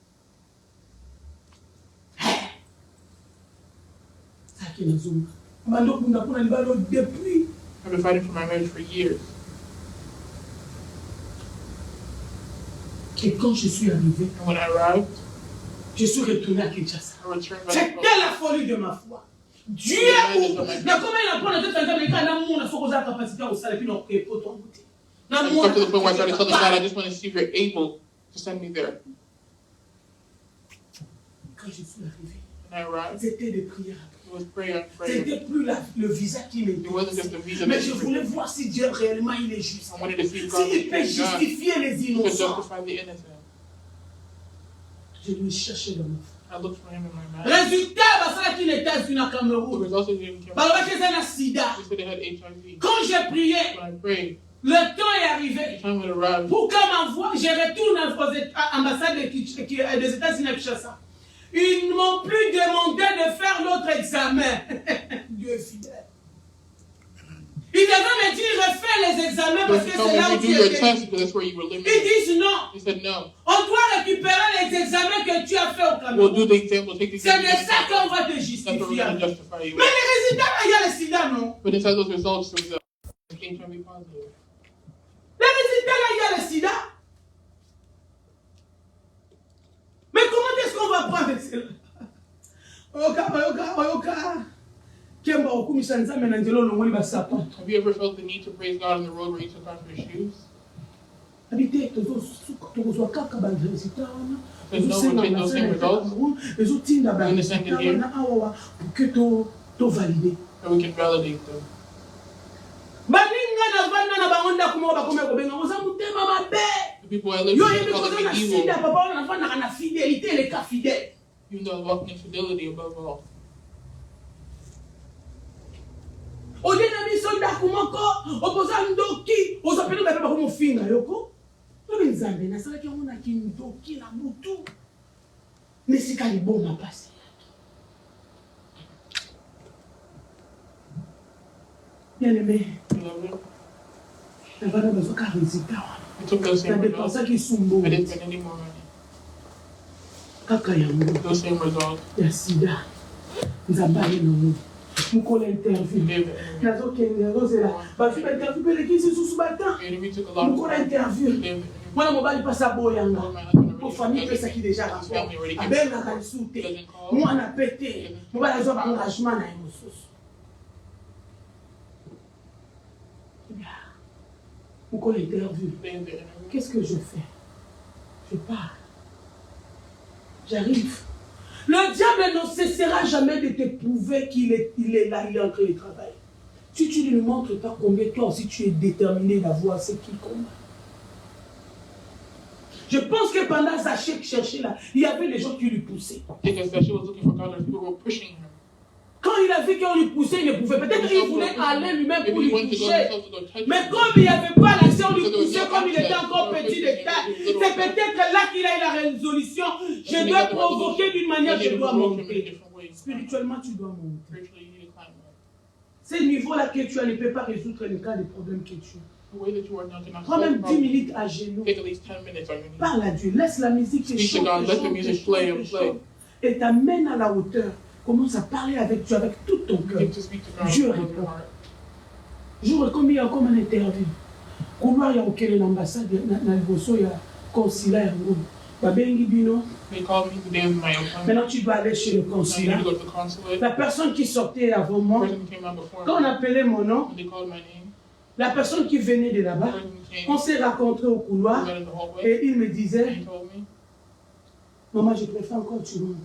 I've been fighting for my marriage for years. Et quand je suis arrivé, And when I arrived, je suis retourné à Kinshasa. I returned back C'était la folie de ma foi. Dieu ouvre. Na comment il apprend à tout un temps, na mon na soko za capacité au salaire puis non que pour ton goûter. Na I mon got to the point where I started telling God, I just want to see if you're able to send me there. Quand je suis arrivé, And I arrived. c'était des prières. It was prayer and prayer. C'était plus le visa qui It wasn't m'intéressait. just the visa Mais that je you voulais voir si Dieu réellement il est juste. I wanted to see if God S'il peut was God justifier les to innocents. justify the innocent. Je lui cherchais dans mon I looked for him in my mind. résultat, ça qui n'était pas na The Cameroun. results didn't come Bah out. que c'est un sida. They said they had HIV. Quand j'ai prié, When I prayed, le temps est arrivé. the time had arrived. Pour qu'on m'envoie, je retourne à l'ambassade des États-Unis à Kinshasa. Ils ne m'ont plus demandé de faire l'autre examen. Dieu est fidèle. Ils devaient me dire refais les examens parce They que told c'est là me où to tu do your étais. test because that's where you were Ils limited. disent non. He said no. On doit récupérer les examens que tu as fait au We'll Cameroun. do the exam. We'll take the C'est exam. de ça qu'on va te That's what we're justifier. going to justify you. Mais les résultats, là, il y a le sida, non? But inside those results, there was a HIV positive. Les résultats, là, il y a le sida. Mais comment est-ce qu'on va prendre cela? Kemba okumisa nzambe na nzela olongoli basapato. Have you ever felt the need to praise God on the road where you took off your shoes? Habite tokozwa kaka baresultat wana. There's no one take those same results. Ezotinda We're gonna send it baresultat here. wana awawa pour que to valider. And we can validate them. Baninga na vanda na bango ndako moko bakome kobenga oza motema mabe. The people I live Yo with yebi are calling kozala me sida evil, papa wana navandaka na fidélité le cas fidèle. even though I'm walking in fidelity above all. Odena biso ndako moko opoza ndoki ozapeli bape bakomofinga yoko. Lobi nzambe nasalaki yango na kindoki na butu. Nesika liboma pasi. Bien-aimé, Beloved, navana bazwaka résultat wana. I took those same results. Nadepensaki sumbu I didn't spend any more money. kaka yango Those same results. ya sida. Nzambe aye nango. Mokolo interview. Gave it anyway. Nazokende nazozela bazwi bainterview mpe elekisi lisusu bata. The enemy took a lot of Mokolo money. interview. Gave it anyway. Mwana mobali mpasi aboyanga. All my husband Po already famille has epesaki everything. deja His family rapport. already gave Abengaka it. lisusu te. Doesn't call. Mwana pe te. Mobali azwa baengagement na ye mosusu. Mokolo interview. Gave the interview. Qu'est-ce que je fais? Je pars. J'arrive. Le diable ne cessera jamais de te prouver qu'il est là, il est en train de travailler. Si tu ne lui montres pas combien toi aussi tu es déterminé d'avoir ce qu'il combat. Je pense que pendant Zachée qui cherchait là, il y avait des gens qui lui poussaient. Because she was looking for God, and people were pushing him. Quand il a vu qu'on lui poussait, il ne pouvait. Peut-être qu'il voulait aller lui-même pour Maybe he lui wanted to go toucher. himself to go touch Mais him. comme il n'y avait pas l'accès, on lui poussait comme il était encore petit de taille. C'est peut-être là qu'il a eu la résolution. Je dois provoquer d'une manière, je dois monter. Spirituellement, tu dois monter. Spiritually, you need to climb up. Ce niveau-là que tu as ne peut pas résoudre les cas de problèmes que tu as. The way that you are now cannot Prends solve même 10 problems. minutes à genoux. Take at least 10 minutes on your knees. Parle à Dieu. Laisse la musique te Speak to chante, God. Let the music play and play. et t'amène à la hauteur. Commence à parler avec Dieu, avec tout ton cœur. Begin to speak to God Dieu with all répond. your heart. Jour comme il y a comme un interview. Couloir il y a auquel l'ambassade na liboso ya consulat yango. Babengi bino. They called me the day of my appointment. Maintenant tu dois aller chez le Now you consulat. need to go to the consulate. La personne qui sortait avant The moi, person who came out before quand on me, appelait mon nom, when they called my name, la personne qui venait de the là-bas, person who came, on s'est rencontrés au we couloir met in the hallway, et il me disait, and he told me, Maman, je préfère encore que tu rentres.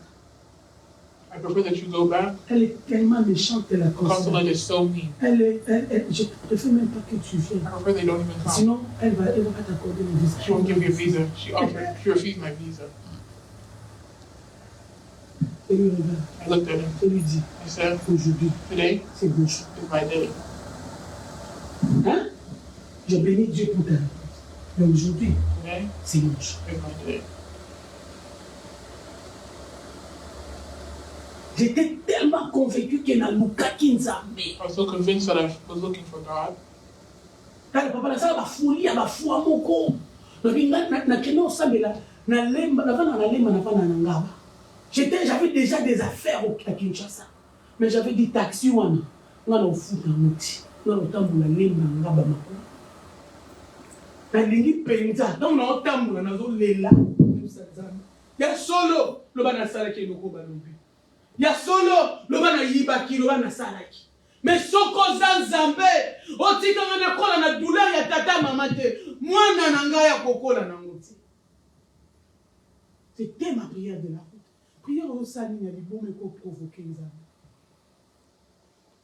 I prefer that you go back. Elle est tellement méchante, elle a Consulate conscience. is so mean. Je préfère même pas que tu viennes. I prefer they don't even come. Sinon, elle va pas t'accorder le visa. She won't give me a visa. She refused my visa. Et lui regarde. I looked at him. Et lui dit, I said, aujourd'hui, today c'est bon jour. is my day. Hein? Je bénis Dieu pour ta réponse. Mais aujourd'hui, Today c'est mon jour. is my day. J'étais tellement convaincu qu'il y a un Luka Kinzambe. I was so convinced that I was looking for God. Quand papa, ça va folie, ça va fou à mon corps. J'avais déjà des affaires à Kinshasa. Mais j'avais dit taxi, on a au foot en outil. On a au temps pour la lemba en ngaba mako. Na lingi penza, donc on a au temps pour la nazo lela. Il y a solo, le bana salaki no ko balombi. Il y a solo, le bana yibaki, le bana salaki. Mais soko zanzambe, otika ngana kola na douleur ya tata mama te. Mwana na nga ya kokola na ngoti. C'était ma prière de la route. Prière au sali na libome ko provoquer nzambe.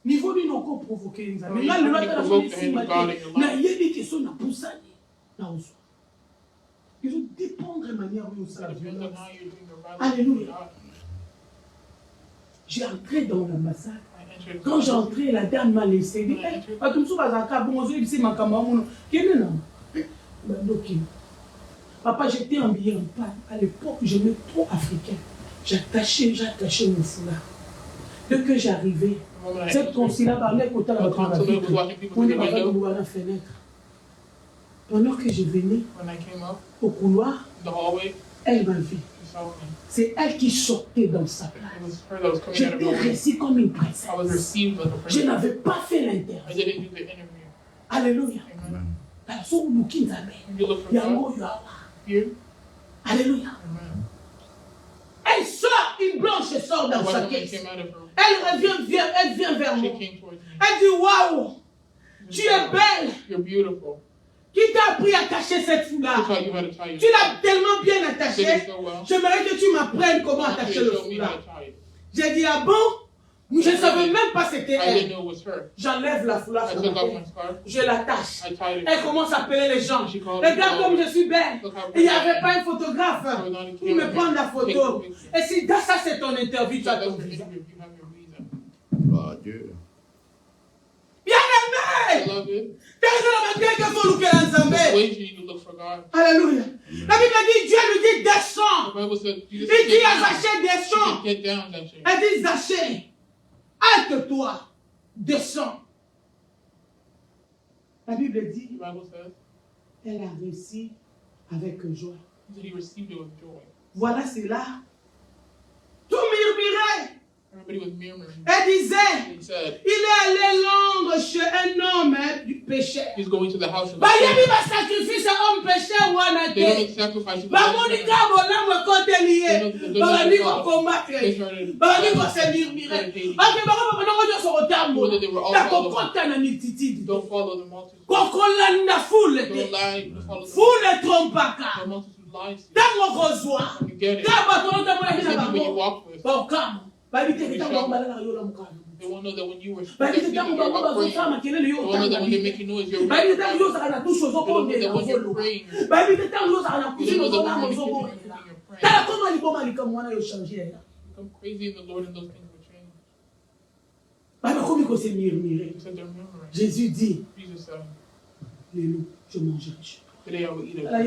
Niveau ni noko provoquer nzambe. Nga le bata na simate. Na yebi ke so na pusani. Na ozo. Ils ont dépendre manière où ça la violence. Alléluia. J'ai entré dans l'ambassade. Quand j'ai entré, la dame m'a laissé. Elle dit, papa, j'étais habillé en panne. À l'époque, j'aimais trop africain. J'attachais mon foulard. Dès que j'arrivais, cette consulat parlait côté de la fenêtre. Pendant que je venais au couloir, elle m'a vu. C'est elle qui sortait dans sa place. J'étais reçue comme une princesse. Je n'avais pas fait l'interview. Alléluia. Alléluia. Elle sort, une blanche sort dans sa caisse. Elle vient vers moi. Elle dit, waouh, tu es belle. Qui t'a appris à cacher cette foulard? Tu l'as tellement bien attaché. J'aimerais que tu m'apprennes comment attacher le foulard. J'ai dit, ah bon? Je ne savais même pas c'était elle. J'enlève la foulard, je l'attache. Elle commence à appeler les gens. Regarde comme je suis belle. Il n'y avait pas un photographe pour me prendre la photo. Et si ça c'est ton interview, tu as ton visa. Gloire à Dieu. Bien-aimé! Alléluia. La Bible dit, Dieu lui dit, descends. Il dit à Zachée, descends. Elle dit, Zachée, hâte-toi, descends. La Bible dit, elle a réussi avec joie. Voilà, c'est là. Tout murmurait. Elle disait, il est allé Londres chez un homme du péché. Il va sacrifier un homme péché ou un athée. Il va côté lié. Il va combattre. Il va se murmurer. Foule trompaka. Tango They won't know that when you were speaking, you're praying. They won't know that when you're making noise, you're praying. They don't know that when you're praying. They don't know that when you're praying. Become crazy in the Lord and those things will change. He said they're murmuring. Jésus dit, Jesus said, je mangerai. today I will eat it. Let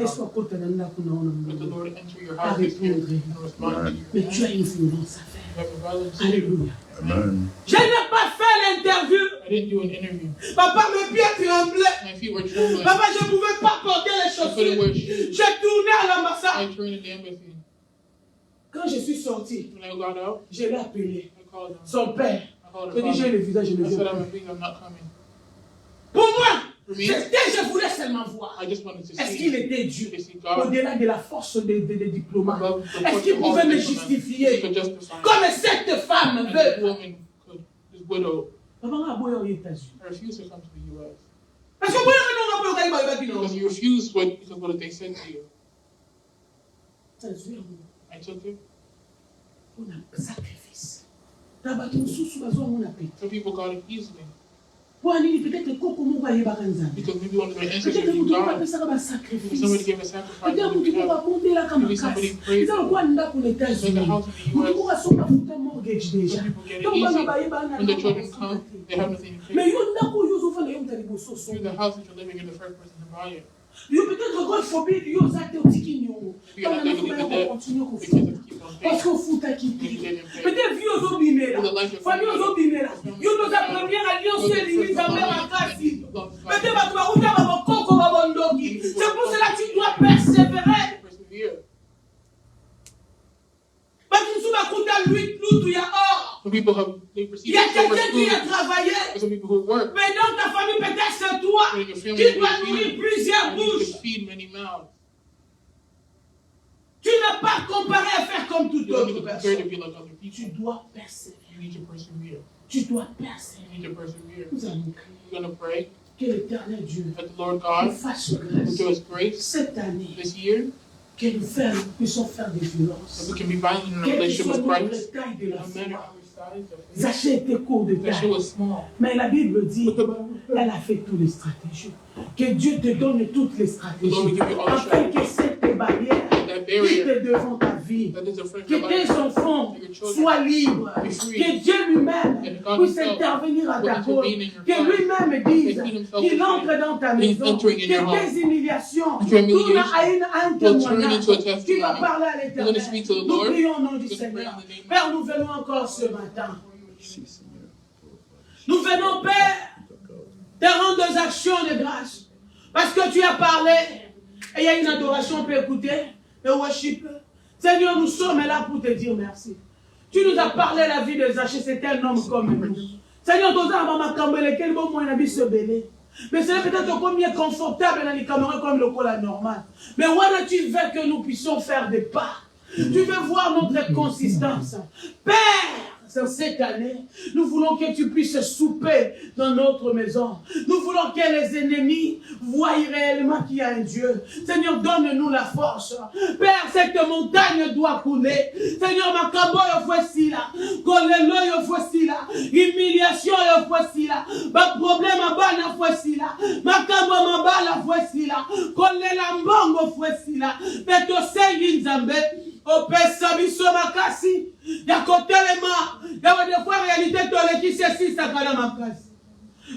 the Lord enter your house this year and respond to you. Mais tu as une influence à faire. You have a violence. Alléluia. Amen. Je n'ai pas fait l'interview. I didn't do an interview. Papa, mes pieds tremblaient. My feet were trembling. Papa, je ne pouvais pas porter les I couldn't chaussures. wear shoes. J'ai tourné à I l'ambassade. turned in the embassy. Quand je suis sorti, When I got out, je l'ai appelé. I called him. Son père. I called Je her dis, j'ai father. le visage, je ne I viens said, pas. I'm not coming. Pour moi, For me, je voulais seulement voir. I just wanted to Est-ce see qu'il était Dieu? to see God Au-delà de la force des diplomates. above the Est-ce qu'il force of pouvait all me the diplomates. He justifier? could justify it. Comme cette femme And this veut. woman, this widow, Papa, on a beau aux États-Unis. refused to come to the U.S. Parce que vous voyez que nous Because you refused because what they said to you. avons I took it. On a sacrifice. Some people got it easily. Because maybe one of their ancestors knew God. Maybe somebody gave a sacrifice. Maybe somebody prayed. It's like a house in the US. Some people get it easy. When the children come, they have nothing to pay. You're the house that you're living in, the first person to buy it. God forbid, You're not going to leave the debt because of keep on paying. Parce qu'on fout à quitter. Peut-être vieux aux obimera. Famille aux obimera. Yo nous a première alliance l'église en mer à Kassi. Peut-être va toi ou va koko va bondoki. C'est pour cela que tu dois persévérer. Parce que nous va coûter lui tout il y a or. Some people have Il received y a so much quelqu'un qui a food. travaillé. Some people who work. Mais dans ta famille peut-être c'est toi qui dois nourrir plusieurs And you bouches. can feed many mouths. Tu n'as pas comparé à faire comme toute You don't autre need to compare personne. to be like other Tu people. dois persévérer. You need to persevere. Tu dois persévérer. You need to persevere. Nous allons prier. You're going to pray Que l'éternel Dieu that the Lord nous God fasse will grâce give us grace cette année, this year, que nous puissions faire des that violences. we can be violent in our Quelle que relationship soit with notre Christ. taille de la No matter foi. our size of faith. Zaché était court de That she taille. was small. Mais la Bible dit, elle a fait toutes les stratégies. Que Dieu te donne toutes les stratégies. Lord, we give you all the Afin que strategies. cette barrière That qui barrier est devant ta vie, that is a friend que of tes life, enfants your children soient libres, be free. que Dieu lui-même And God puisse himself intervenir à will ta cause, intervene in your que cause. lui-même dise And he himself qu'il will entre say dans ta he's maison, entering in your que home. tes humiliations Your humiliation tournent à un will turn témoignage. into a Tu vas testimony. parler à You're going to l'Éternel. speak to the Nous Lord. prions au nom du You're going to pray Seigneur. in the name of Père, nous venons encore ce matin. Nous venons, Père, te rendre des actions de grâce. Parce que tu as parlé. Et il y a une adoration, on peut écouter. Le worship. Seigneur, nous sommes là pour te dire merci. Tu nous as parlé de la vie de Zachée, c'était un homme comme nous. Seigneur, tu as dit mais c'est peut-être combien confortable dans les caméras comme le col normal. Mais voilà, tu veux que nous puissions faire des pas. Tu veux voir notre consistance. Père, cette année, nous voulons que tu puisses souper dans notre maison. Nous voulons que les ennemis voient réellement qu'il y a un Dieu. Seigneur, donne-nous la force. Père, cette montagne doit couler. Seigneur, ma cabo voici là. Kolelo voici là. Humiliation voici là. Ma problème à bas voici là. Ma cabo ma bala voici là. Kolela mbongo voici là. Peto sengi nzambe. Opesa biso makasi. Ya kotelema. Ya wadefwa réalité toleki sesi sakana makasi.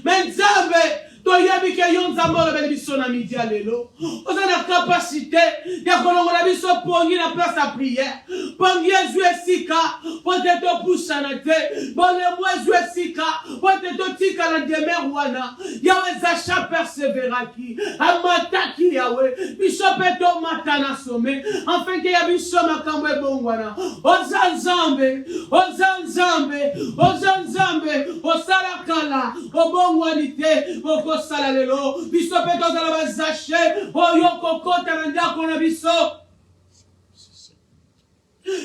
Mais nzambe toyebi ke yo nzambe olobeli biso na midi ya lelo. Oza na capacité ya kolongola biso pongi na place ya prière. Pongi ezwi esika po te topusana te. Bolemo ezwi esika po te totika na demeure wana. Yawe Zacha persévéraki. Amataki Yawe. Biso pe tomata na some. Afin ke ya biso makambo ebongwana. Oza nzambe. Oza nzambe. Oza nzambe. Osala kala. Obongwani te. Okosala lelo. Biso pe tozala ba Zaché. Oyo kokota na ndako na biso.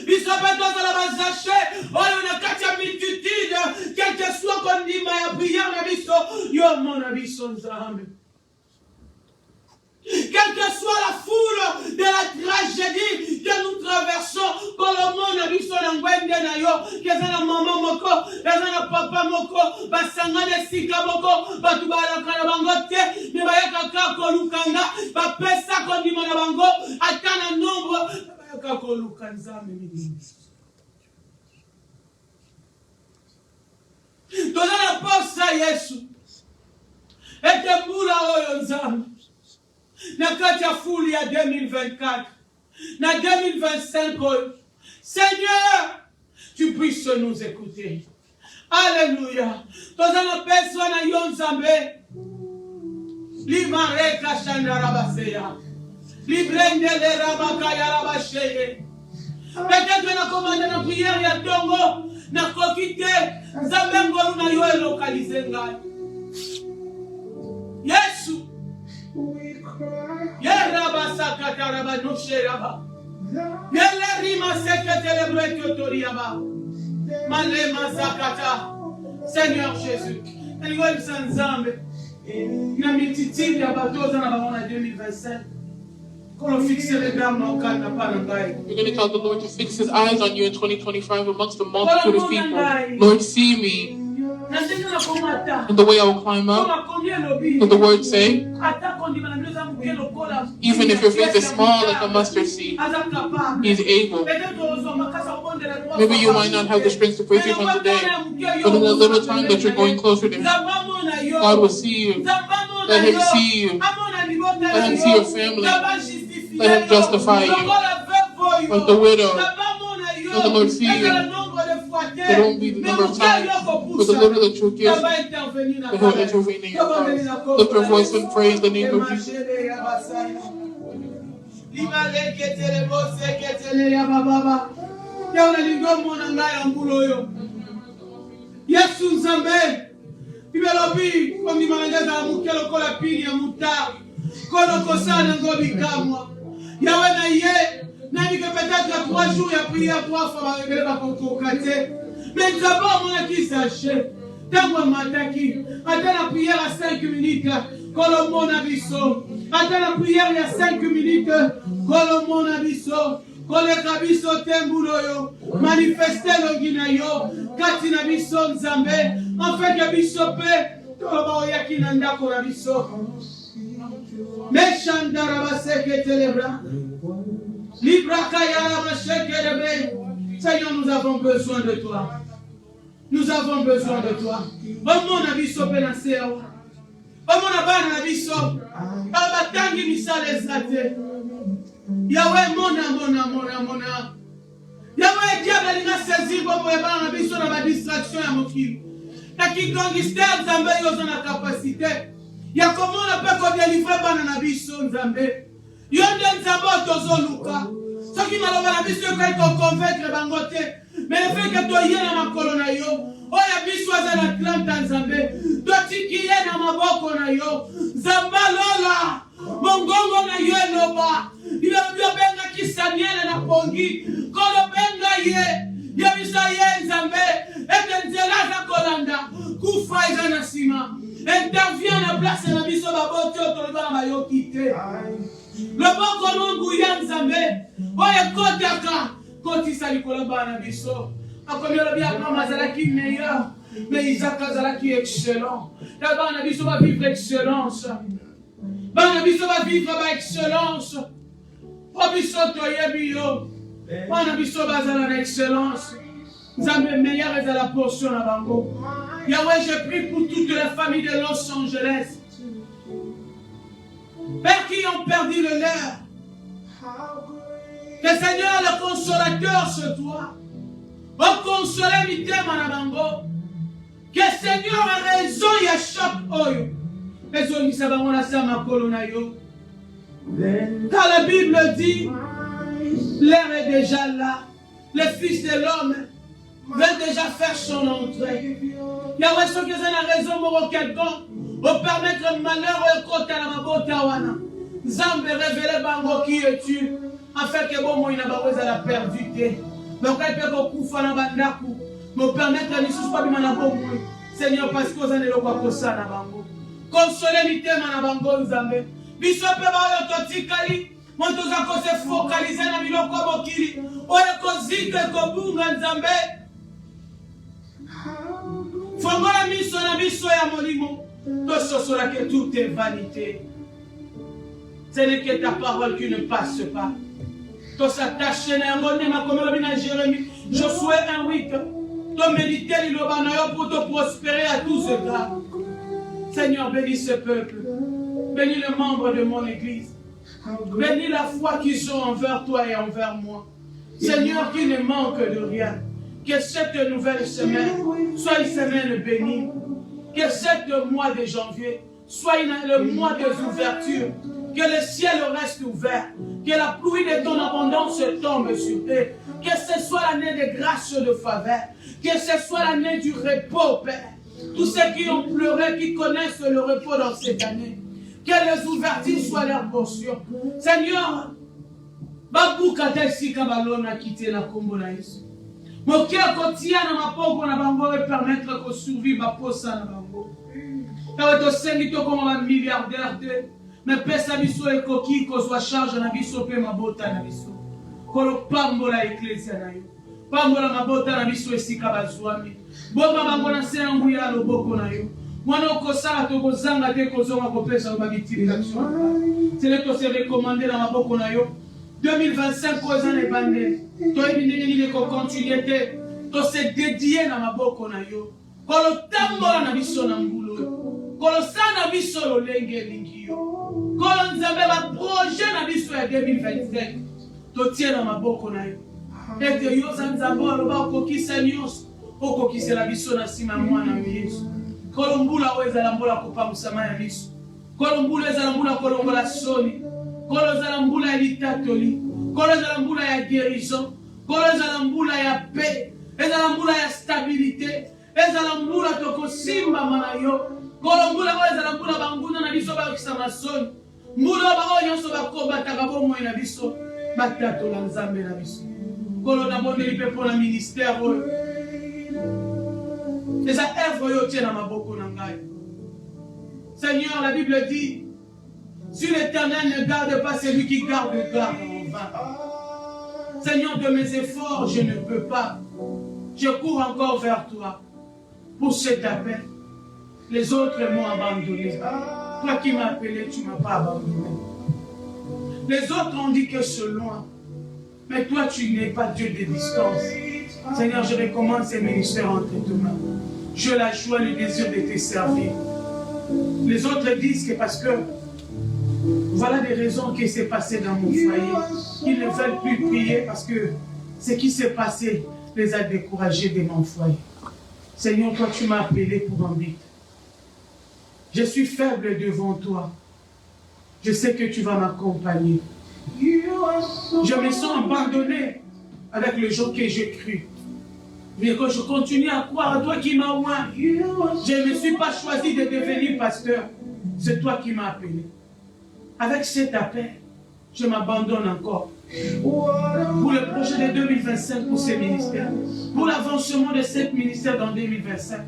Biso pe tozala ba Zaché. Oyo na kati ya multitude. Quel que soit kondima ya prière na biso. Yo mona biso nzambe. Quelle que soit la foule de la tragédie que nous traversons, que le monde a vu sur l'angwende na yo, que c'est la maman moko, que c'est la papa moko, basanga de sika moko, batubala kana bango te, ne bayaka kako lukanga, bapesa kondima na bango, atana nombre, bayaka ko lukanza mimi. Toza la posa Yesu, ete mbula oyo nzambe. Na kati ya foule ya 2024, na 2025, Seigneur, tu puisses nous écouter. Alléluia. Tozana personne na yo nzambe. Limareka shandarabaseya. Librende le rabaka ya rabasheye. Peut-être na commande na prière ya tongo, na kokite, nzambe ngolu na yo elokalize ngai. Yesu. Yeraba sakataraba nosheraba. Yele rima seketele brekotoriaba. Malema sakata. Seigneur Jésus. Eliwe msanzambe. Na multitude ya batoza na bamona 2025. Qu'on fixe les dames au cas n'a pas l'engaille. You're going to tell the Lord to fix his eyes on you in 2025 amongst the multitude of people. Lord, see me in the way I will climb up. Did the word say, even if your faith is small like a mustard seed, he's able. Maybe you might not have the strength to pray 3 times a day, but in the little time that you're going closer to him, God will see you. Let him see you. Let him see your family. Let him justify you. Like the widow, let the Lord see you. There won't be the number of times, but the little that you give, that he'll intervene in your life. Lift your voice and praise the name of Jesus. Yesu Nzambe Ibelobi comme dimangaza mukelo kola pini ya muta kono kosana ngobi kamwa yawe na ye nani que peut-être 3 jours ya prière 3 fois bagele ba kokokate mais d'abord mon qui sache tango mataki ata la prière à 5 minutes kono mona biso ata la prière ya 5 minutes kono mona biso koleka biso tembulo yo manifester longina yo kati na biso Nzambe afin que biso pe toloba oyaki na ndako na biso meshandara baseke telebra libraka yara baseke rebe. Seigneur, nous avons besoin de toi. Nous avons besoin de toi. Omo na biso pe na sewa omo na bana na biso abatangi misale zate Yahweh mona Yahweh diable alina saisir bobo ya bana biso na ba distraction ya mokili na ki gangster Nzambe yoza na capacité ya komona pe ko délivrer bana na biso Nzambe yonde Nzambe tozoluka soki maloba na biso ko ko convaincre bango te mais le fait que to yena makolo na yo oya biso za na 30 ans Nzambe to tiki yena maboko na yo Nzamba lola mongongo na yo loba ile benga kisaniele na pongi kolo benga ye yabisa ye Nzambe etenzela za kolanda kufa iza na sima intervient na place na biso baboto toloba na bayoki te loboko nungu ya Nzambe oya kotaka kotisa likolo bana biso akomi lobi akoma zalaki meilleur mais Isaac zalaki excellent la bana biso va vivre excellence bana biso va vivre ba excellence biso toyebi yo bana biso bazala na excellence Nzambe meilleur est la portion na bango. Yahweh, je prie pour toutes les familles de Los Angeles, Père, qui ont perdu le leur. Que Seigneur, le consolateur sur toi, va consoler mitema na bango. Que Seigneur a raison, il y a choc oyo. Raison, il s'est bango na sama kolona yo. Car la Bible dit, l'heure est déjà là. Le Fils de l'homme veut déjà faire son entrée. Yahweh, ce que c'est la raison pour quelqu'un, pour permettre le malheur au côté de la mabotawana. Zambe révélé bango qui es-tu, afin que bon moi il n'a pas besoin de la perdue. Donc elle peut beaucoup faire la bandaku, me permettre de ne pas bien la bon Seigneur, parce que vous avez le quoi pour ça na bango. Consoler l'ité na bango Zambe. Bisope ba yo totikali. Monto zako se focaliser na biloko bokili. Oye kozike kobunga Nzambe. Fongola miso na biso ya molimo. Tososola que tout est vanité. Ce n'est que ta parole qui ne passe pas. To s'attacher na ngone makomelo bina Jérémie. Josué 1:8. To méditer liloba na yo pour te prospérer à tous égards. Seigneur, bénis ce peuple. Bénis les membres de mon église. Bénis la foi qu'ils ont envers toi et envers moi. Seigneur, qu'il ne manque de rien. Que cette nouvelle semaine soit une semaine bénie. Que cette mois de janvier soit le mois des ouvertures. Que le ciel reste ouvert. Que la pluie de ton abondance tombe sur eux. Que ce soit l'année de grâce et de faveur. Que ce soit l'année du repos, Père. Tous ceux qui ont pleuré, qui connaissent le repos dans cette année. Que les ouvertures soient leur portion. Seigneur, Babu Katesi Kabalona quitté la Kombo na Yesu. Mokia kotia na mapoko na bango et permettre que survivre ma posa na bango. Tawe to sengi to comme un milliardaire de Mais pesa biso ekoki kozwa charge na biso pe mabota na biso. Kolo pambola eklesia na yo. Pambola mabota na biso esika bazwami. Boma bango na se nguya loboko na yo. Mwana okosala tokozanga te kozonga kopesa obabitilisation. C'est le to se recommander na maboko na yo. 2025 kozana ebande. To ebindenge ni ko continuer te. To se dédier na maboko na yo. Kolo tambola na biso na mbulu yo. Kolo sana biso lolenge lingi yo. Kolo nzambe ba projet na biso ya 2025. To tie na maboko na yo. Ete yo za nzambe aloba okokisa nyonso. Okokisela biso na sima mwana wa Yesu. Kolo mbula weza la mbula kopambusa ya biso. Kolo mbula eza la mbula kolongola soni. Kolo eza la mbula ya litatoli. Kolo eza la mbula ya guérison. Kolo eza la mbula ya paix. Eza la mbula ya stabilité. Eza la mbula tokosimba mana yo. Kolo mbula eza la mbula banguna na biso bakisa masoni. Mbula ba nyonso bakobataka bomoi na biso. Batatola nzambe na biso. Kolo na bondeli pe pour la ministère oyo. Eza œuvre yo tie na maboko na ngai. Seigneur, la Bible dit, si l'Éternel ne garde pas celui qui garde en vain. Seigneur, de mes efforts, je ne peux pas. Je cours encore vers toi pour cet appel. Les autres m'ont abandonné. Toi qui m'as appelé, tu ne m'as pas abandonné. Les autres ont dit que c'est loin. Mais toi, tu n'es pas Dieu de distance. Seigneur, je recommande ces ministères entre tes mains. Je la joie, le désir de te servir. Les autres disent que parce que voilà des raisons qui s'est passé dans mon foyer. Ils ne veulent plus prier parce que ce qui s'est passé les a découragés de mon foyer. Seigneur, toi tu m'as appelé pour un but. Je suis faible devant toi. Je sais que tu vas m'accompagner. Je me sens abandonné avec le jour que j'ai cru. Mais quand je continue à croire à toi qui m'as oint, je ne me suis pas choisi de devenir pasteur. C'est toi qui m'as appelé. Avec cet appel, je m'abandonne encore. Pour le projet de 2025 pour ce ministère. Pour l'avancement de ce ministère dans 2025.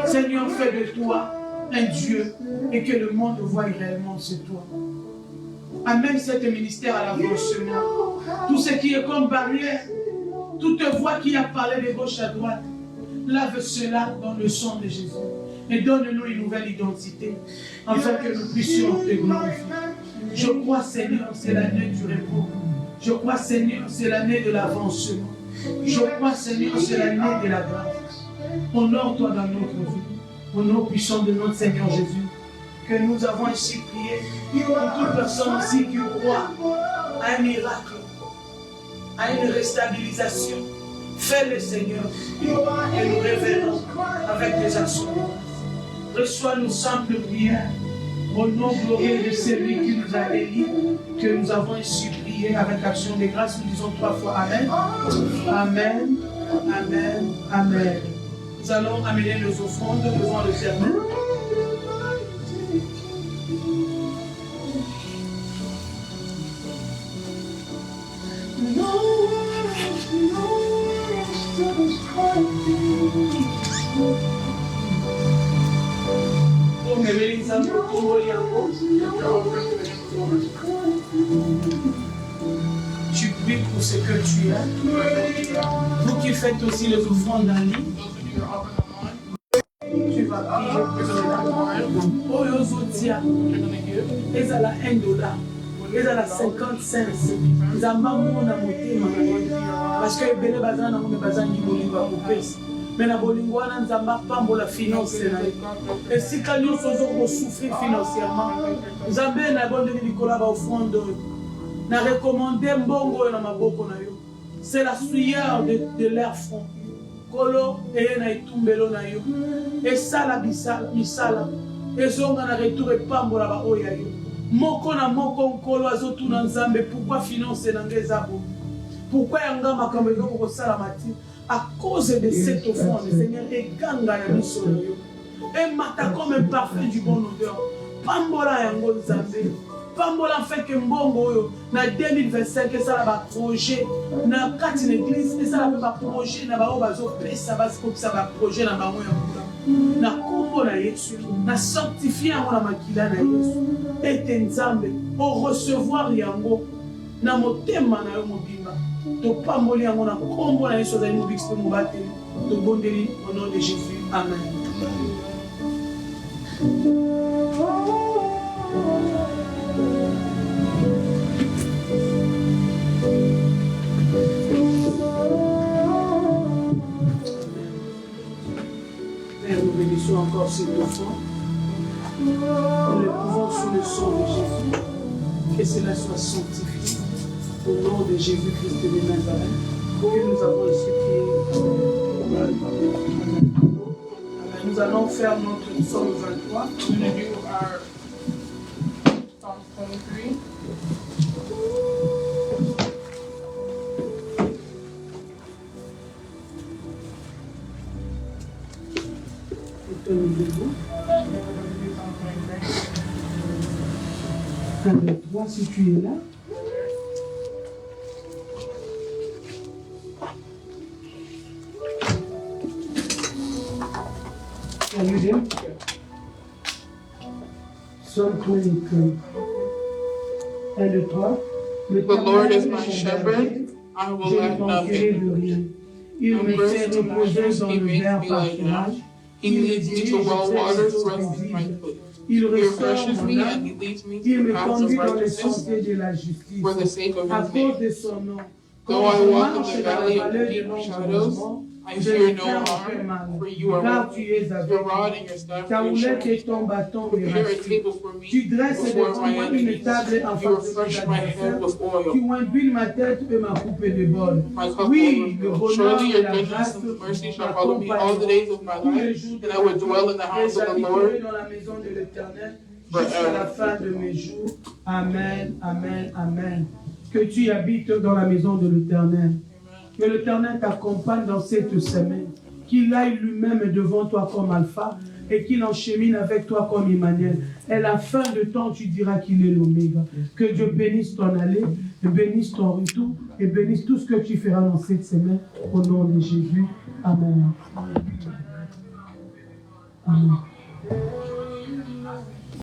Seigneur, fais de toi un Dieu et que le monde voie réellement c'est toi. Amène cet ministère à l'avancement. Tout ce qui est comme barrière, toute voix qui a parlé de gauche à droite, lave cela dans le sang de Jésus. Et donne-nous une nouvelle identité, afin que nous puissions te glorifier. Je crois, Seigneur, c'est l'année du repos. Je crois, Seigneur, c'est l'année de l'avancement. Je crois, Seigneur, c'est l'année de la grâce. Honore-toi dans notre vie. Au nom puissant de notre Seigneur Jésus, que nous avons ainsi prié pour toute personne aussi qui croit à un miracle, à une restabilisation. Fais-le, Seigneur, et nous révélons avec des actions. Reçois nos simples prières au nom glorieux de celui qui nous a élis, que nous avons ainsi prié avec action de grâce. Nous disons 3 fois Amen. Amen. Amen. Amen. Nous allons amener nos offrandes devant le Seigneur. Tu pries pour ce que tu as. Vous qui faites aussi les offrandes en ligne, tu vas prier pour cela. Oh, Yozotia, ils ont la $1. Ils ont la 50 cents. Ils ont mamona motema. Parce que les bazan na mon bazan qui boliva kopesa. Mais na bolingo wana nzamba pambola finance na yo. Et si kanyo sozo ko souffrir financièrement, nzambe na bonde likola ba offrande. Na recommander mbongo na maboko na yo. C'est la sueur de leur front. Kolo eye na itumbelo na yo. Et ça la misala. Et zonga na retour et pambola ba oya yo. Moko na moko nkolo azotu na nzambe pourquoi finance na ngezabo. Pourquoi yanga makambo yoko ko sala mati? À cause de cette offrande, Seigneur, et ganga na miso na yo. Et mata comme un parfum du bon odeur. Pambola yango nzambe. Pambola fait que mbongo yo na 2025 ça la ba projet na kati l'église et ça la ba projet na ba o bazo pesa basi ko ça ba projet na bango ya na kombo na Yesu na sanctifier yango na makila na Yesu. ete nzambe orecevoir yango na motema na yo mobimba topamboli yango na kombo na yesu azali mobikisi mpe mobateli tobondeli au nom de Jésus. Amen. Père, nous bénissons encore cet enfant. Nous le pouvons sous le sang de Jésus. Que cela soit sanctifié au nom de Jésus-Christ de Nazareth. Que nous avons ici prié. Amen. Nous allons faire notre psaume 23. We're going to do our Psalm 23. Tenez debout. We're going to do Psalm 23. Avec toi, si tu es là. Are you there? Psalm 23. 1, 2, 3. The Lord is my shepherd, I will Je ne lack manquerai nothing. de rien. Il me fait reposer dans le vert pâturage. He leads me to well waters, resting my foot. Il He restaure refreshes mon me and âme. he leads me Il to me the paths of conduit dans les righteousness sentiers de la justice. for the sake of À his cause name. de son nom. Though Quand I je walk in marche the dans la valley of vallée de deep l'ombre de la shadows, mort, I je fear ne no crains aucun harm, mal. for you are Car with tu me. es avec Your rod moi. and your staff Ta reassure houlette et me. ton bâton me Prepare a rassurent. table for me Tu dresses before devant my moi une enemies. table en You face de mes refresh my head adversaires. with Tu oil. imbues ma tête et ma coupe de bol. My cup Oui, le overflows. bonheur Surely et your la goodness grâce and mercy shall follow me all the m'accompagneront days of my tous les life, jours de and I ma will vie, dwell in the et house of the j'habiterai Lord. dans la maison de l'Éternel jusqu'à la fin de mes jours. Amen, amen, amen. Que tu habites dans la maison de l'Éternel. Que l'Éternel t'accompagne dans cette semaine. Qu'il aille lui-même devant toi comme Alpha et qu'il enchemine avec toi comme Emmanuel. Et à la fin de temps, tu diras qu'il est l'Oméga. Que Dieu bénisse ton aller, et bénisse ton retour et bénisse tout ce que tu feras dans cette semaine. Au nom de Jésus. Amen. Amen.